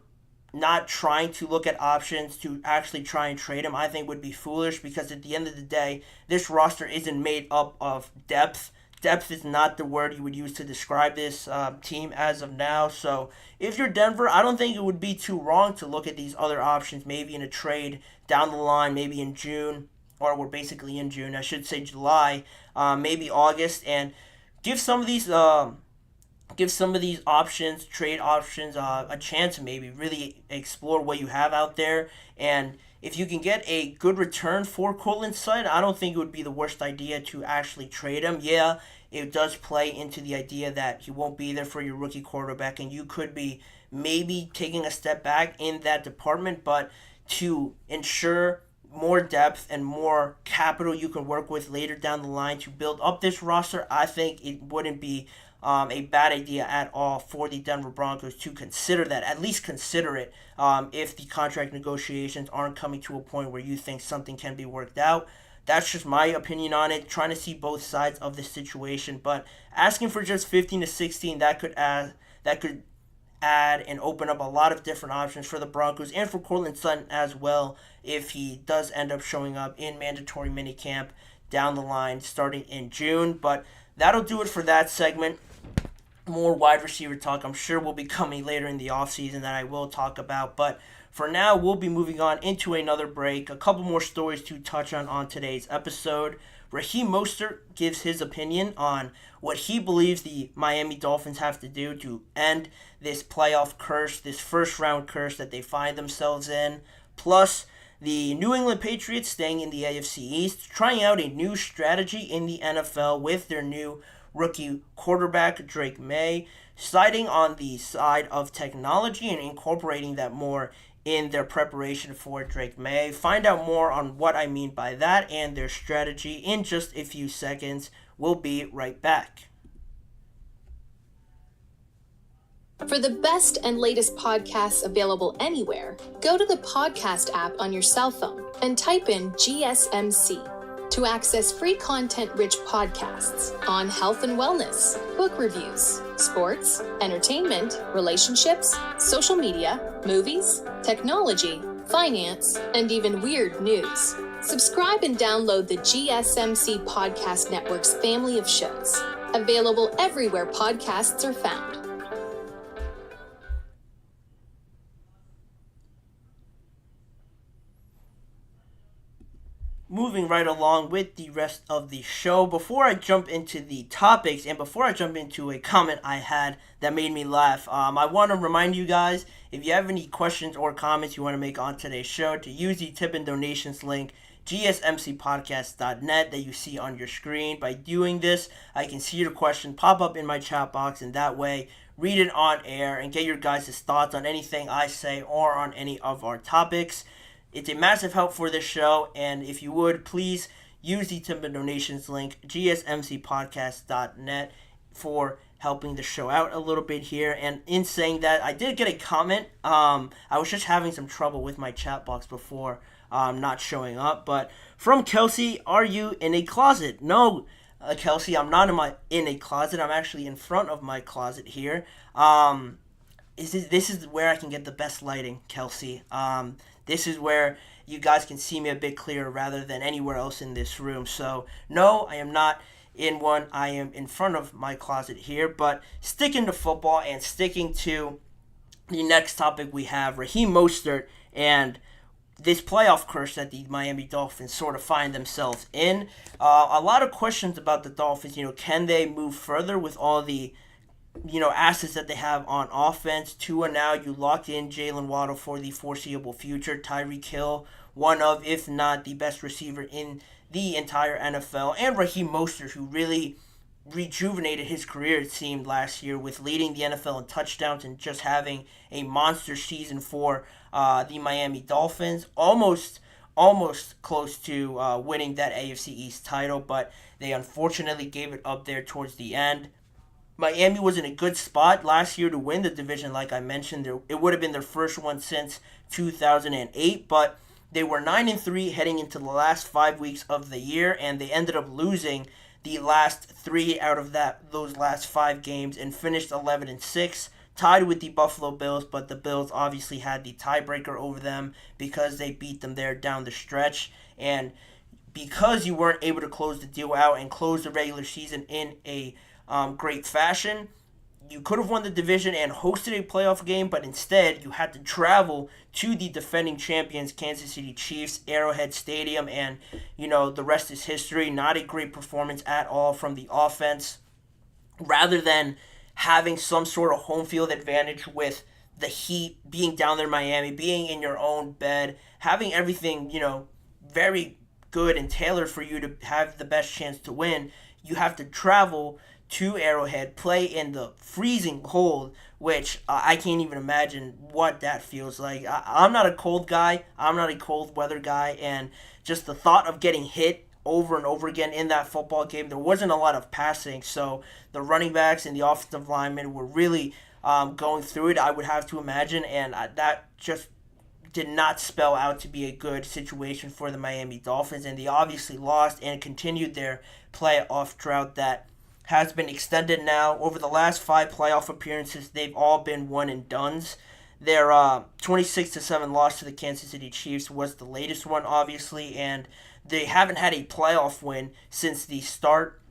not trying to look at options to actually try and trade him, I think would be foolish because at the end of the day, this roster isn't made up of depth. Depth is not the word you would use to describe this team as of now. So if you're Denver, I don't think it would be too wrong to look at these other options, maybe in a trade down the line, maybe in June, or we're basically in June, I should say July, maybe August, and give some of these trade options, a chance to maybe really explore what you have out there. And if you can get a good return for Cortland Sutton, I don't think it would be the worst idea to actually trade him. Yeah, it does play into the idea that he won't be there for your rookie quarterback, and you could be maybe taking a step back in that department, but to ensure more depth and more capital you can work with later down the line to build up this roster, I think it wouldn't be a bad idea at all for the Denver Broncos to consider that, at least consider it, if the contract negotiations aren't coming to a point where you think something can be worked out. That's just my opinion on it, trying to see both sides of the situation, but asking for just 15 to 16, that could add and open up a lot of different options for the Broncos and for Cortland Sutton as well if he does end up showing up in mandatory minicamp down the line starting in June. But that'll do it for that segment. More wide receiver talk I'm sure will be coming later in the offseason that I will talk about, but for now we'll be moving on into another break. A couple more stories to touch on today's episode. Raheem Mostert gives his opinion on what he believes the Miami Dolphins have to do to end this playoff curse, this first-round curse that they find themselves in. Plus, the New England Patriots staying in the AFC East, trying out a new strategy in the NFL with their new rookie quarterback, Drake May, siding on the side of technology and incorporating that more in their preparation for Drake May. Find out more on what I mean by that and their strategy in just a few seconds. We'll be right back. For the best and latest podcasts available anywhere, go to the podcast app on your cell phone and type in GSMC to access free content-rich podcasts on health and wellness, book reviews, sports, entertainment, relationships, social media, movies, technology, finance, and even weird news. Subscribe and download the GSMC Podcast Network's family of shows, available everywhere podcasts are found. Moving right along with the rest of the show, before I jump into the topics and before I jump into a comment I had that made me laugh, I want to remind you guys, if you have any questions or comments you want to make on today's show, to use the tip and donations link, GSMCpodcast.net, that you see on your screen. By doing this, I can see your question pop up in my chat box, and that way read it on air and get your guys' thoughts on anything I say or on any of our topics. It's a massive help for this show, and if you would, please use the tip and donations link, GSMCpodcast.net, for helping the show out a little bit here. And in saying that, I did get a comment. I was just having some trouble with my chat box before not showing up. But from Kelsey, are you in a closet? No, Kelsey, I'm not in a closet. I'm actually in front of my closet here. This is where I can get the best lighting, Kelsey. This is where you guys can see me a bit clearer rather than anywhere else in this room. So, no, I am not in one. I am in front of my closet here. But sticking to football and sticking to the next topic we have, Raheem Mostert and this playoff curse that the Miami Dolphins sort of find themselves in. A lot of questions about the Dolphins. Can they move further with all the assets that they have on offense? Tua now, you lock in Jalen Waddle for the foreseeable future. Tyreek Hill, one of, if not the best receiver in the entire NFL. And Raheem Mostert, who really rejuvenated his career, it seemed, last year with leading the NFL in touchdowns and just having a monster season for the Miami Dolphins. Almost close to winning that AFC East title, but they unfortunately gave it up there towards the end. Miami was in a good spot last year to win the division, like I mentioned. It would have been their first one since 2008, but they were 9-3 heading into the last 5 weeks of the year, and they ended up losing the last 3 out of those last 5 games and finished 11-6, tied with the Buffalo Bills, but the Bills obviously had the tiebreaker over them because they beat them there down the stretch. And because you weren't able to close the deal out and close the regular season in a great fashion, you could have won the division and hosted a playoff game, but instead you had to travel to the defending champions Kansas City Chiefs, Arrowhead Stadium, and the rest is history. Not a great performance at all from the offense. Rather than having some sort of home field advantage with the heat, being down there in Miami, being in your own bed, having everything, very good and tailored for you to have the best chance to win. You have to travel to Arrowhead, play in the freezing cold, which I can't even imagine what that feels like. I'm not a cold guy. I'm not a cold weather guy, and just the thought of getting hit over and over again in that football game, there wasn't a lot of passing, so the running backs and the offensive linemen were really going through it, I would have to imagine, and that just did not spell out to be a good situation for the Miami Dolphins, and they obviously lost and continued their playoff drought that has been extended now. Over the last 5 playoff appearances, they've all been one and dones. Their 26-7 loss to the Kansas City Chiefs was the latest one, obviously, and they haven't had a playoff win since the start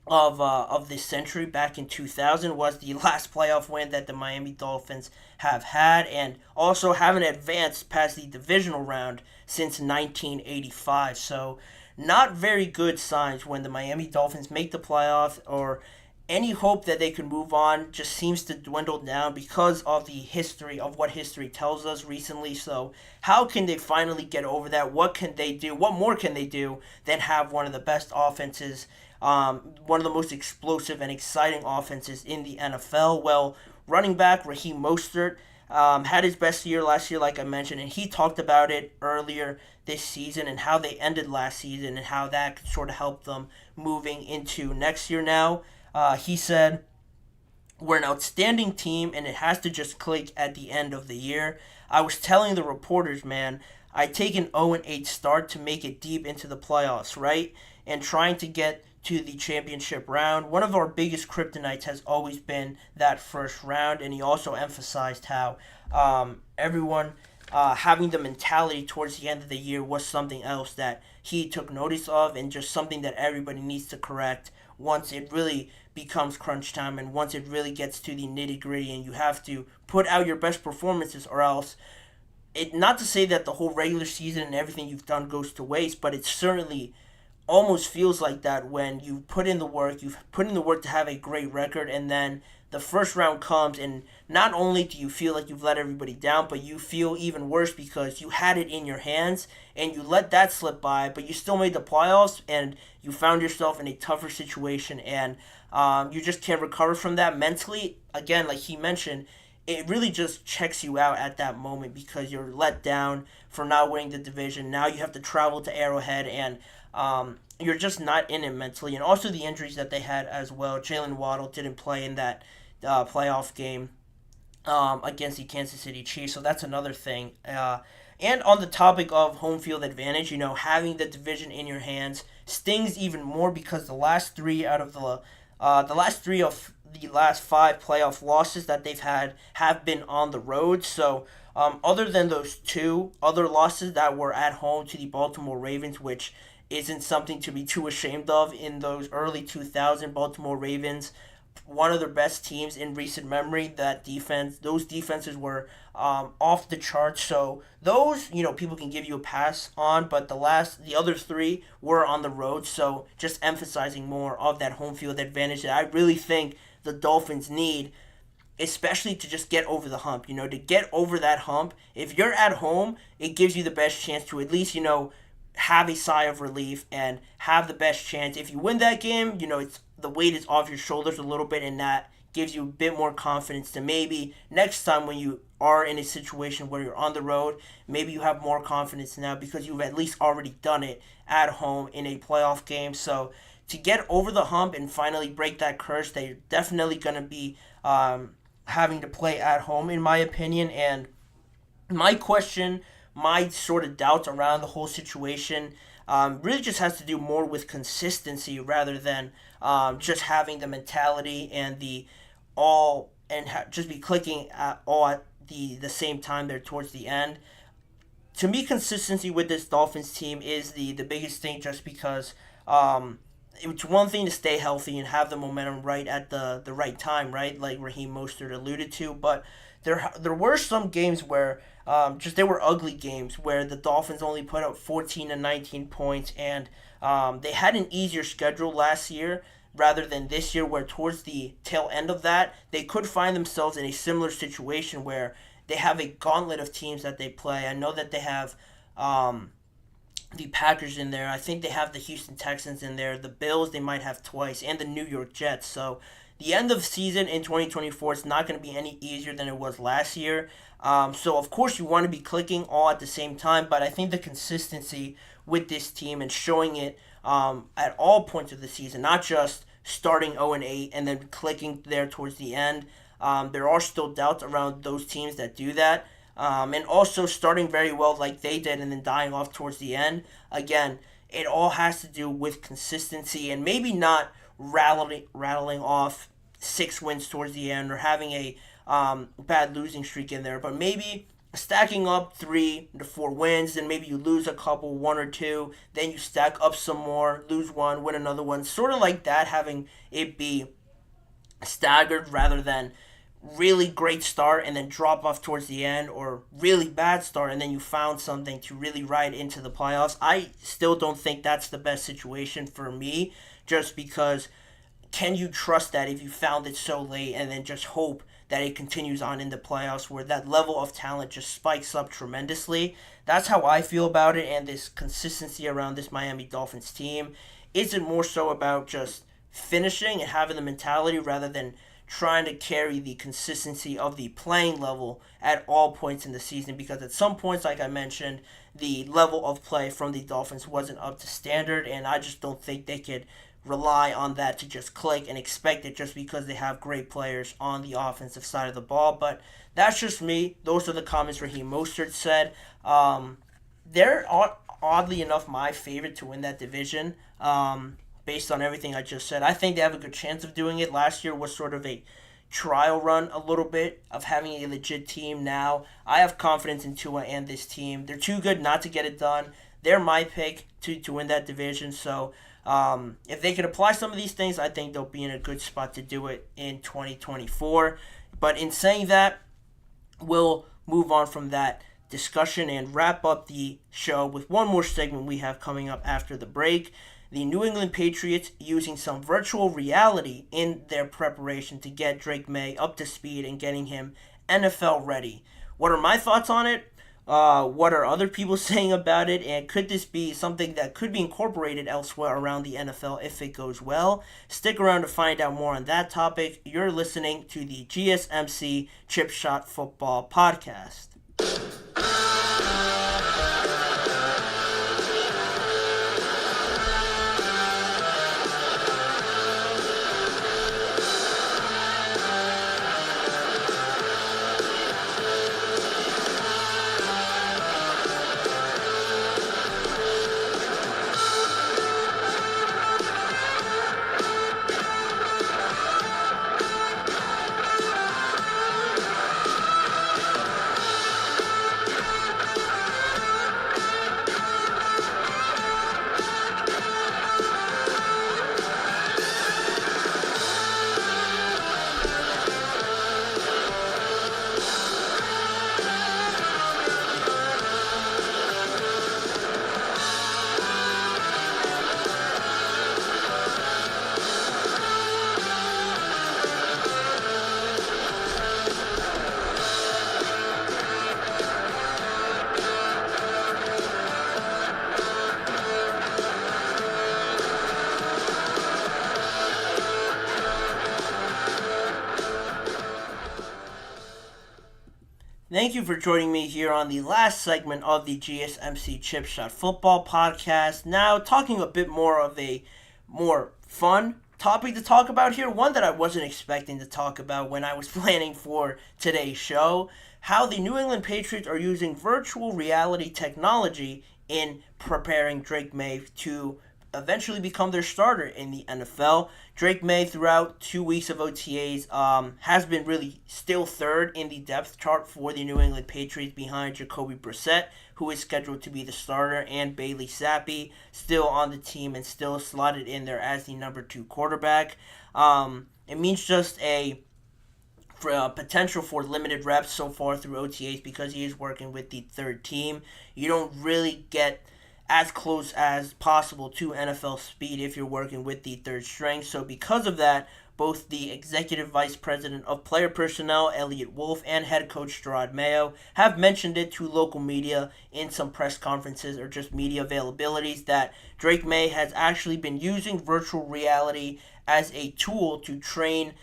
of this century. Back in 2000 was the last playoff win that the Miami Dolphins have had, and also haven't advanced past the divisional round since 1985. So not very good signs when the Miami Dolphins make the playoffs, or any hope that they can move on just seems to dwindle down because of the history of what history tells us recently. So how can they finally get over that? What can they do? What more can they do than have one of the best offenses, one of the most explosive and exciting offenses in the NFL? Well, running back Raheem Mostert had his best year last year, like I mentioned, and he talked about it earlier this season and how they ended last season and how that could sort of help them moving into next year now. He said, "We're an outstanding team, and it has to just click at the end of the year. I was telling the reporters, man, I take an 0-8 start to make it deep into the playoffs, right? And trying to get to the championship round. One of our biggest kryptonites has always been that first round." And he also emphasized how everyone having the mentality towards the end of the year was something else that he took notice of, and just something that everybody needs to correct once it really becomes crunch time and once it really gets to the nitty gritty, and you have to put out your best performances, or else not to say that the whole regular season and everything you've done goes to waste, but it certainly almost feels like that when you put in the work, you've put in the work to have a great record, and then the first round comes, and not only do you feel like you've let everybody down, but you feel even worse because you had it in your hands and you let that slip by, but you still made the playoffs and you found yourself in a tougher situation, and you just can't recover from that mentally. Again, like he mentioned, it really just checks you out at that moment because you're let down for not winning the division. Now you have to travel to Arrowhead, and you're just not in it mentally. And also the injuries that they had as well. Jalen Waddle didn't play in that playoff game against the Kansas City Chiefs, so that's another thing. And on the topic of home field advantage, having the division in your hands stings even more because the last 3 of the last 5 playoff losses that they've had have been on the road. So other than those 2 other losses that were at home to the Baltimore Ravens, which isn't something to be too ashamed of, in those early 2000 Baltimore Ravens, one of their best teams in recent memory. Those defenses were off the charts. So those, people can give you a pass on, but the other 3 were on the road. So just emphasizing more of that home field advantage that I really think the Dolphins need, especially to just get over the hump. To get over that hump, if you're at home, it gives you the best chance to at least, have a sigh of relief and have the best chance. If you win that game, it's the weight is off your shoulders a little bit, and that gives you a bit more confidence to maybe next time when you are in a situation where you're on the road, maybe you have more confidence now because you've at least already done it at home in a playoff game. So to get over the hump and finally break that curse, they're definitely going to be having to play at home, in my opinion. And my sort of doubts around the whole situation really just has to do more with consistency rather than just having the mentality and just be clicking all at the same time there towards the end. To me, consistency with this Dolphins team is the biggest thing, just because it's one thing to stay healthy and have the momentum right at the right time, right? Like Raheem Mostert alluded to, but there were some games where they were ugly games where the Dolphins only put up 14 and 19 points, and they had an easier schedule last year rather than this year, where towards the tail end of that, they could find themselves in a similar situation where they have a gauntlet of teams that they play. I know that they have the Packers in there. I think they have the Houston Texans in there. The Bills they might have twice, and the New York Jets. So the end of season in 2024 is not going to be any easier than it was last year. So of course you want to be clicking all at the same time, but I think the consistency with this team and showing it at all points of the season, not just starting 0-8 and then clicking there towards the end. There are still doubts around those teams that do that. And also starting very well like they did and then dying off towards the end. Again, it all has to do with consistency and maybe not rattling off 6 wins towards the end or having a bad losing streak in there, but maybe stacking up 3 to 4 wins, then maybe you lose a couple, 1 or 2, then you stack up some more, lose 1, win another one, sort of like that, having it be staggered rather than really great start and then drop off towards the end, or really bad start and then you found something to really ride into the playoffs. I still don't think that's the best situation for me, just because can you trust that if you found it so late and then just hope that it continues on in the playoffs where that level of talent just spikes up tremendously? That's how I feel about it, and this consistency around this Miami Dolphins team. Is it more so about just finishing and having the mentality rather than trying to carry the consistency of the playing level at all points in the season? Because at some points, like I mentioned, the level of play from the Dolphins wasn't up to standard, and I just don't think they could rely on that to just click and expect it just because they have great players on the offensive side of the ball. But that's just me. Those are the comments Raheem Mostert said. They're oddly enough my favorite to win that division. Based on everything I just said, I think they have a good chance of doing it. Last year was sort of a trial run a little bit of having a legit team. Now I have confidence in Tua and this team. They're too good not to get it done. They're my pick to win that division. So if they can apply some of these things, I think they'll be in a good spot to do it in 2024. But in saying that, we'll move on from that discussion and wrap up the show with one more segment we have coming up after the break. The New England Patriots using some virtual reality in their preparation to get Drake May up to speed and getting him NFL ready. What are my thoughts on it? What are other people saying about it? And could this be something that could be incorporated elsewhere around the NFL if it goes well? Stick around to find out more on that topic. You're listening to the GSMC Chip Shot Football Podcast. Thank you for joining me here on the last segment of the GSMC Chip Shot Football Podcast. Now, talking a bit more of a more fun topic to talk about here, one that I wasn't expecting to talk about when I was planning for today's show, how the New England Patriots are using virtual reality technology in preparing Drake May to eventually become their starter in the NFL. Drake May, throughout 2 weeks of OTAs, has been really still third in the depth chart for the New England Patriots behind Jacoby Brissett, who is scheduled to be the starter, and Bailey Zappi, still on the team and still slotted in there as the number 2 quarterback. It means just a potential for limited reps so far through OTAs because he is working with the third team. You don't really get as close as possible to NFL speed if you're working with the third string. So because of that, both the executive vice president of player personnel, Elliot Wolf, and head coach Gerard Mayo have mentioned it to local media in some press conferences or just media availabilities that Drake May has actually been using virtual reality as a tool to train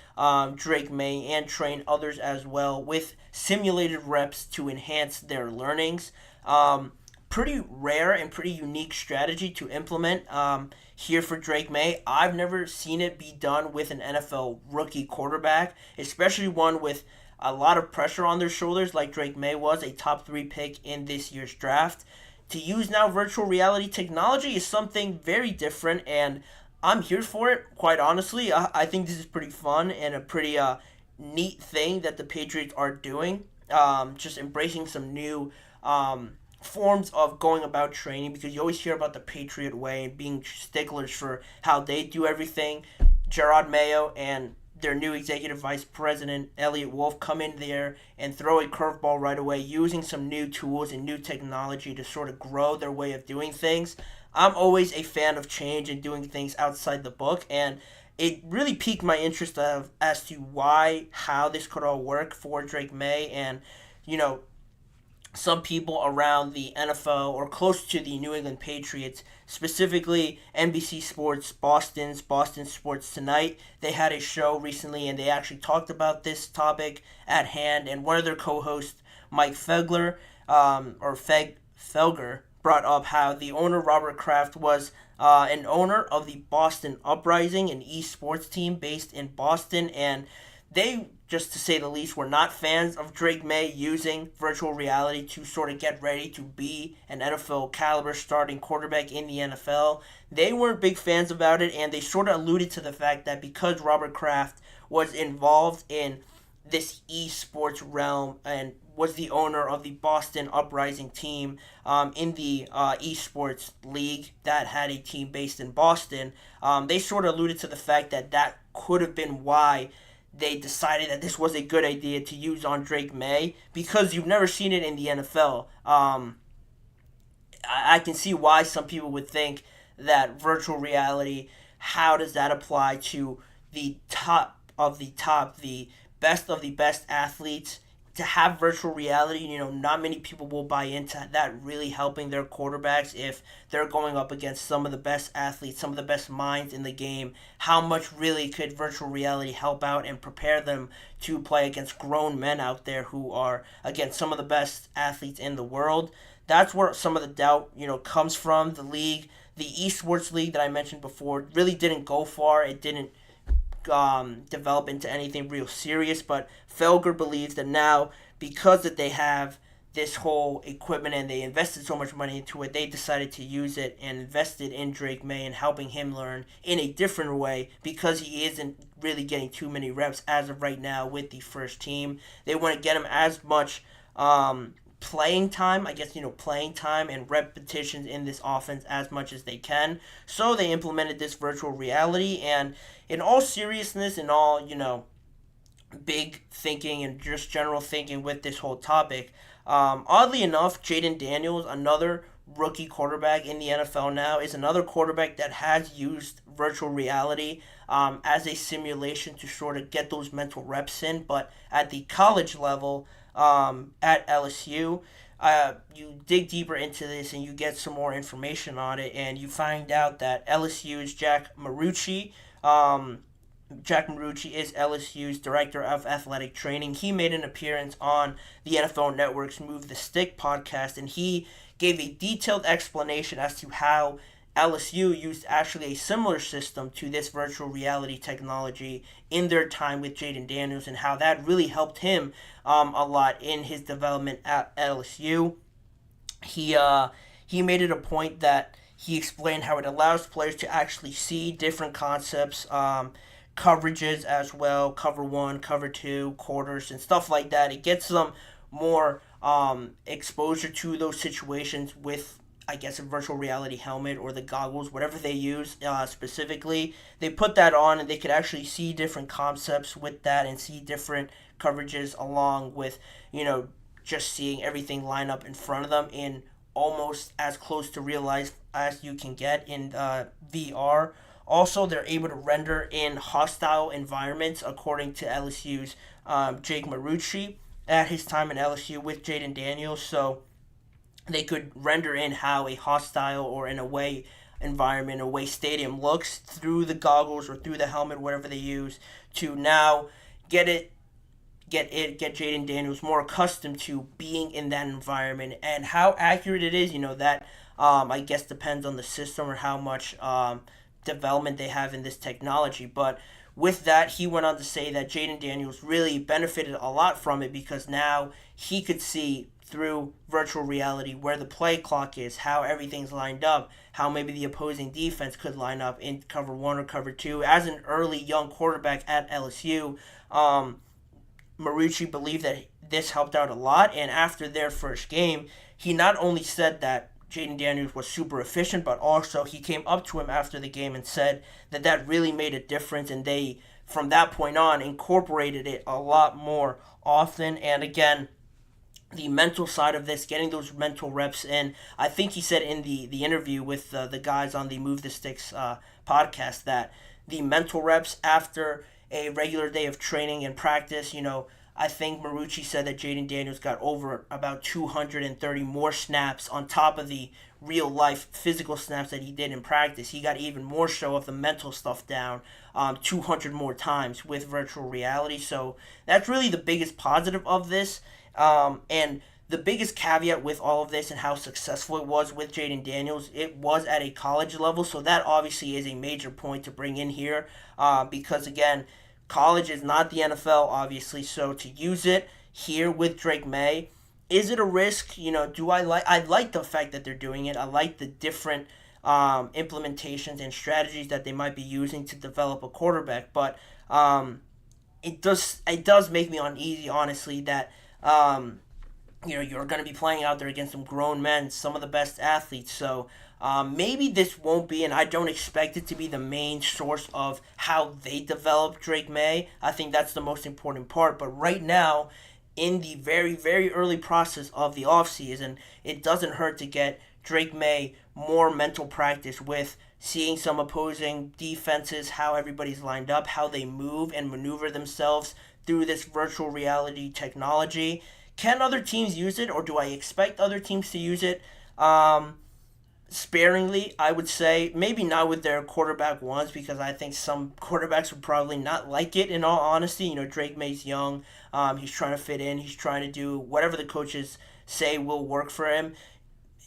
Drake May and train others as well with simulated reps to enhance their learnings. Pretty rare and pretty unique strategy to implement here for Drake May. I've never seen it be done with an NFL rookie quarterback, especially one with a lot of pressure on their shoulders like Drake May was, a top 3 pick in this year's draft. To use now virtual reality technology is something very different, and I'm here for it, quite honestly. I think this is pretty fun and a pretty neat thing that the Patriots are doing. Just embracing some new forms of going about training, because you always hear about the Patriot way and being sticklers for how they do everything. Gerard Mayo and their new executive vice president, Elliot Wolf, come in there and throw a curveball right away, using some new tools and new technology to sort of grow their way of doing things. I'm always a fan of change and doing things outside the book, and it really piqued my interest as to how this could all work for Drake May. And, some people around the NFL or close to the New England Patriots, specifically NBC Sports, Boston Sports Tonight. They had a show recently and they actually talked about this topic at hand. And one of their co-hosts, Mike Felger, brought up how the owner, Robert Kraft, was an owner of the Boston Uprising, an esports team based in Boston, and they, just to say the least, were not fans of Drake May using virtual reality to sort of get ready to be an NFL caliber starting quarterback in the NFL. They weren't big fans about it, and they sort of alluded to the fact that because Robert Kraft was involved in this esports realm and was the owner of the Boston Uprising team in the esports league that had a team based in Boston, they sort of alluded to the fact that could have been why they decided that this was a good idea to use on Drake May, because you've never seen it in the NFL. I can see why some people would think that virtual reality, how does that apply to the top of the top, the best of the best athletes? To have virtual reality, not many people will buy into that really helping their quarterbacks if they're going up against some of the best athletes, some of the best minds in the game. How much really could virtual reality help out and prepare them to play against grown men out there who are, again, some of the best athletes in the world? That's where some of the doubt, comes from. The league, the esports league that I mentioned before, really didn't go far. It didn't develop into anything real serious, but Felger believes that now, because that they have this whole equipment and they invested so much money into it, they decided to use it and invested in Drake May and helping him learn in a different way, because he isn't really getting too many reps as of right now with the first team. They want to get him as much playing time and repetitions in this offense as much as they can. So they implemented this virtual reality, and in all seriousness, in all, big thinking and just general thinking with this whole topic, oddly enough, Jayden Daniels, another rookie quarterback in the NFL now, is another quarterback that has used virtual reality as a simulation to sort of get those mental reps in, but at the college level, at LSU, you dig deeper into this and you get some more information on it, and you find out that LSU's Jack Marucci is LSU's Director of Athletic Training. He made an appearance on the NFL Network's Move the Stick podcast, and he gave a detailed explanation as to how LSU used actually a similar system to this virtual reality technology in their time with Jayden Daniels, and how that really helped him a lot in his development at LSU. He made it a point that he explained how it allows players to actually see different concepts, coverages as well, cover one, cover two, quarters, and stuff like that. It gets them more exposure to those situations with, I guess, a virtual reality helmet or the goggles, whatever they use specifically. They put that on and they could actually see different concepts with that and see different coverages along with, just seeing everything line up in front of them in almost as close to real life as you can get in VR. Also, they're able to render in hostile environments, according to LSU's Jake Marucci at his time in LSU with Jaden Daniels. So they could render in how a hostile or an away environment, away stadium looks through the goggles or through the helmet, whatever they use, to now get Jaden Daniels more accustomed to being in that environment. And how accurate it is, that I guess depends on the system or how much development they have in this technology. But with that, he went on to say that Jaden Daniels really benefited a lot from it because now he could see through virtual reality where the play clock is, how everything's lined up, how maybe the opposing defense could line up in cover one or cover two. As an early young quarterback at LSU, Marucci believed that this helped out a lot, and after their first game, he not only said that Jaden Daniels was super efficient, but also he came up to him after the game and said that that really made a difference, and they, from that point on, incorporated it a lot more often. And again, the mental side of this, getting those mental reps in, I think he said in the interview with the guys on the Move the Sticks podcast that the mental reps after a regular day of training and practice, I think Marucci said that Jaden Daniels got over about 230 more snaps on top of the real life physical snaps that he did in practice. He got even more so of the mental stuff down 200 more times with virtual reality. So that's really the biggest positive of this. And the biggest caveat with all of this and how successful it was with Jaden Daniels, it was at a college level. So that obviously is a major point to bring in here because, again, college is not the NFL, obviously. So to use it here with Drake May, is it a risk? I like the fact that they're doing it. I like the different implementations and strategies that they might be using to develop a quarterback. But it does make me uneasy, honestly, that you're going to be playing out there against some grown men, some of the best athletes. So maybe this won't be, and I don't expect it to be the main source of how they develop Drake May. I think that's the most important part. But right now, in the very, very early process of the offseason, it doesn't hurt to get Drake May more mental practice with seeing some opposing defenses, how everybody's lined up, how they move and maneuver themselves through this virtual reality technology. Can other teams use it, or do I expect other teams to use it? Sparingly, I would say. Maybe not with their quarterback ones, because I think some quarterbacks would probably not like it, in all honesty. Drake May's young. He's trying to fit in. He's trying to do whatever the coaches say will work for him.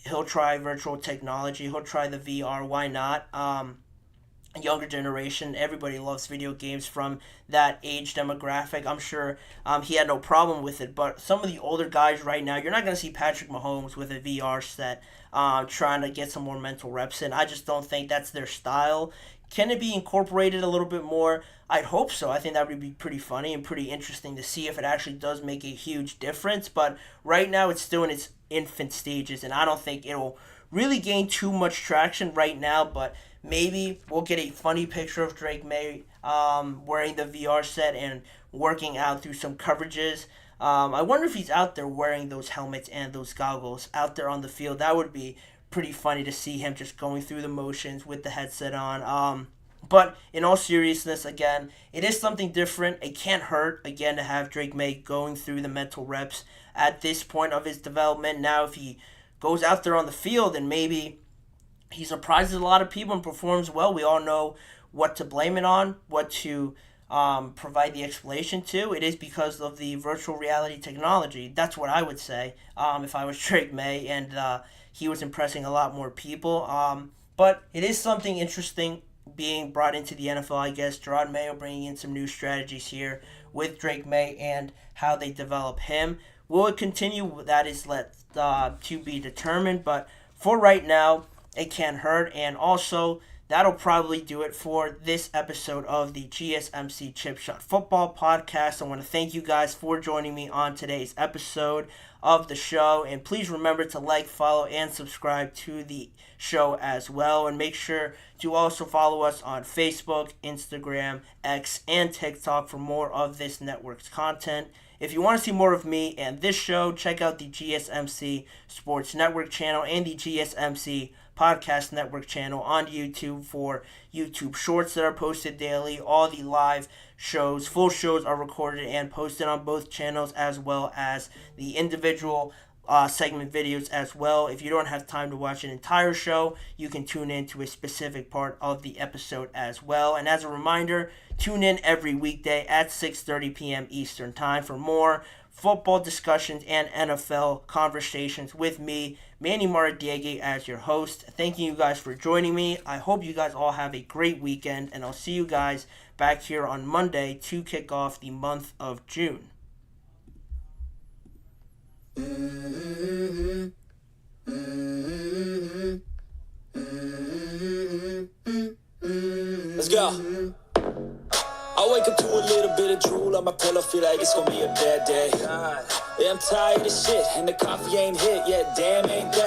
He'll try virtual technology. He'll try the VR. Why not? Younger generation, everybody loves video games from that age demographic. I'm sure he had no problem with it, but some of the older guys right now, you're not going to see Patrick Mahomes with a VR set trying to get some more mental reps in. I just don't think that's their style. Can it be incorporated a little bit more? I'd hope so. I think that would be pretty funny and pretty interesting to see if it actually does make a huge difference, but right now it's still in its infant stages, and I don't think it'll really gain too much traction right now, but maybe we'll get a funny picture of Drake May wearing the VR set and working out through some coverages. I wonder if he's out there wearing those helmets and those goggles out there on the field. That would be pretty funny to see him just going through the motions with the headset on. But in all seriousness, again, it is something different. It can't hurt, again, to have Drake May going through the mental reps at this point of his development. Now, if he goes out there on the field and maybe he surprises a lot of people and performs well, we all know what to blame it on, what to provide the explanation to. It is because of the virtual reality technology. That's what I would say if I was Drake May and he was impressing a lot more people. But it is something interesting being brought into the NFL, I guess. Gerard Mayo bringing in some new strategies here with Drake May and how they develop him. Will it continue? That is to be determined. But for right now, it can't hurt. And also, that'll probably do it for this episode of the GSMC Chip Shot Football Podcast. I want to thank you guys for joining me on today's episode of the show. And please remember to like, follow, and subscribe to the show as well. And make sure to also follow us on Facebook, Instagram, X, and TikTok for more of this network's content. If you want to see more of me and this show, check out the GSMC Sports Network channel and the GSMC Podcast Network channel on YouTube for YouTube Shorts that are posted daily. All the live shows, full shows, are recorded and posted on both channels, as well as the individual segment videos as well. If you don't have time to watch an entire show, you can tune in to a specific part of the episode as well. And as a reminder, tune in every weekday at 6:30 p.m. Eastern Time for more football discussions and NFL conversations with me, Manny Maradiegue, as your host. Thank you guys for joining me. I hope you guys all have a great weekend, and I'll see you guys back here on Monday to kick off the month of June. Let's go. I wake up to a little bit of drool on my pillow, feel like it's gonna be a bad day. Yeah, I'm tired of shit, and the coffee ain't hit yet, damn, ain't that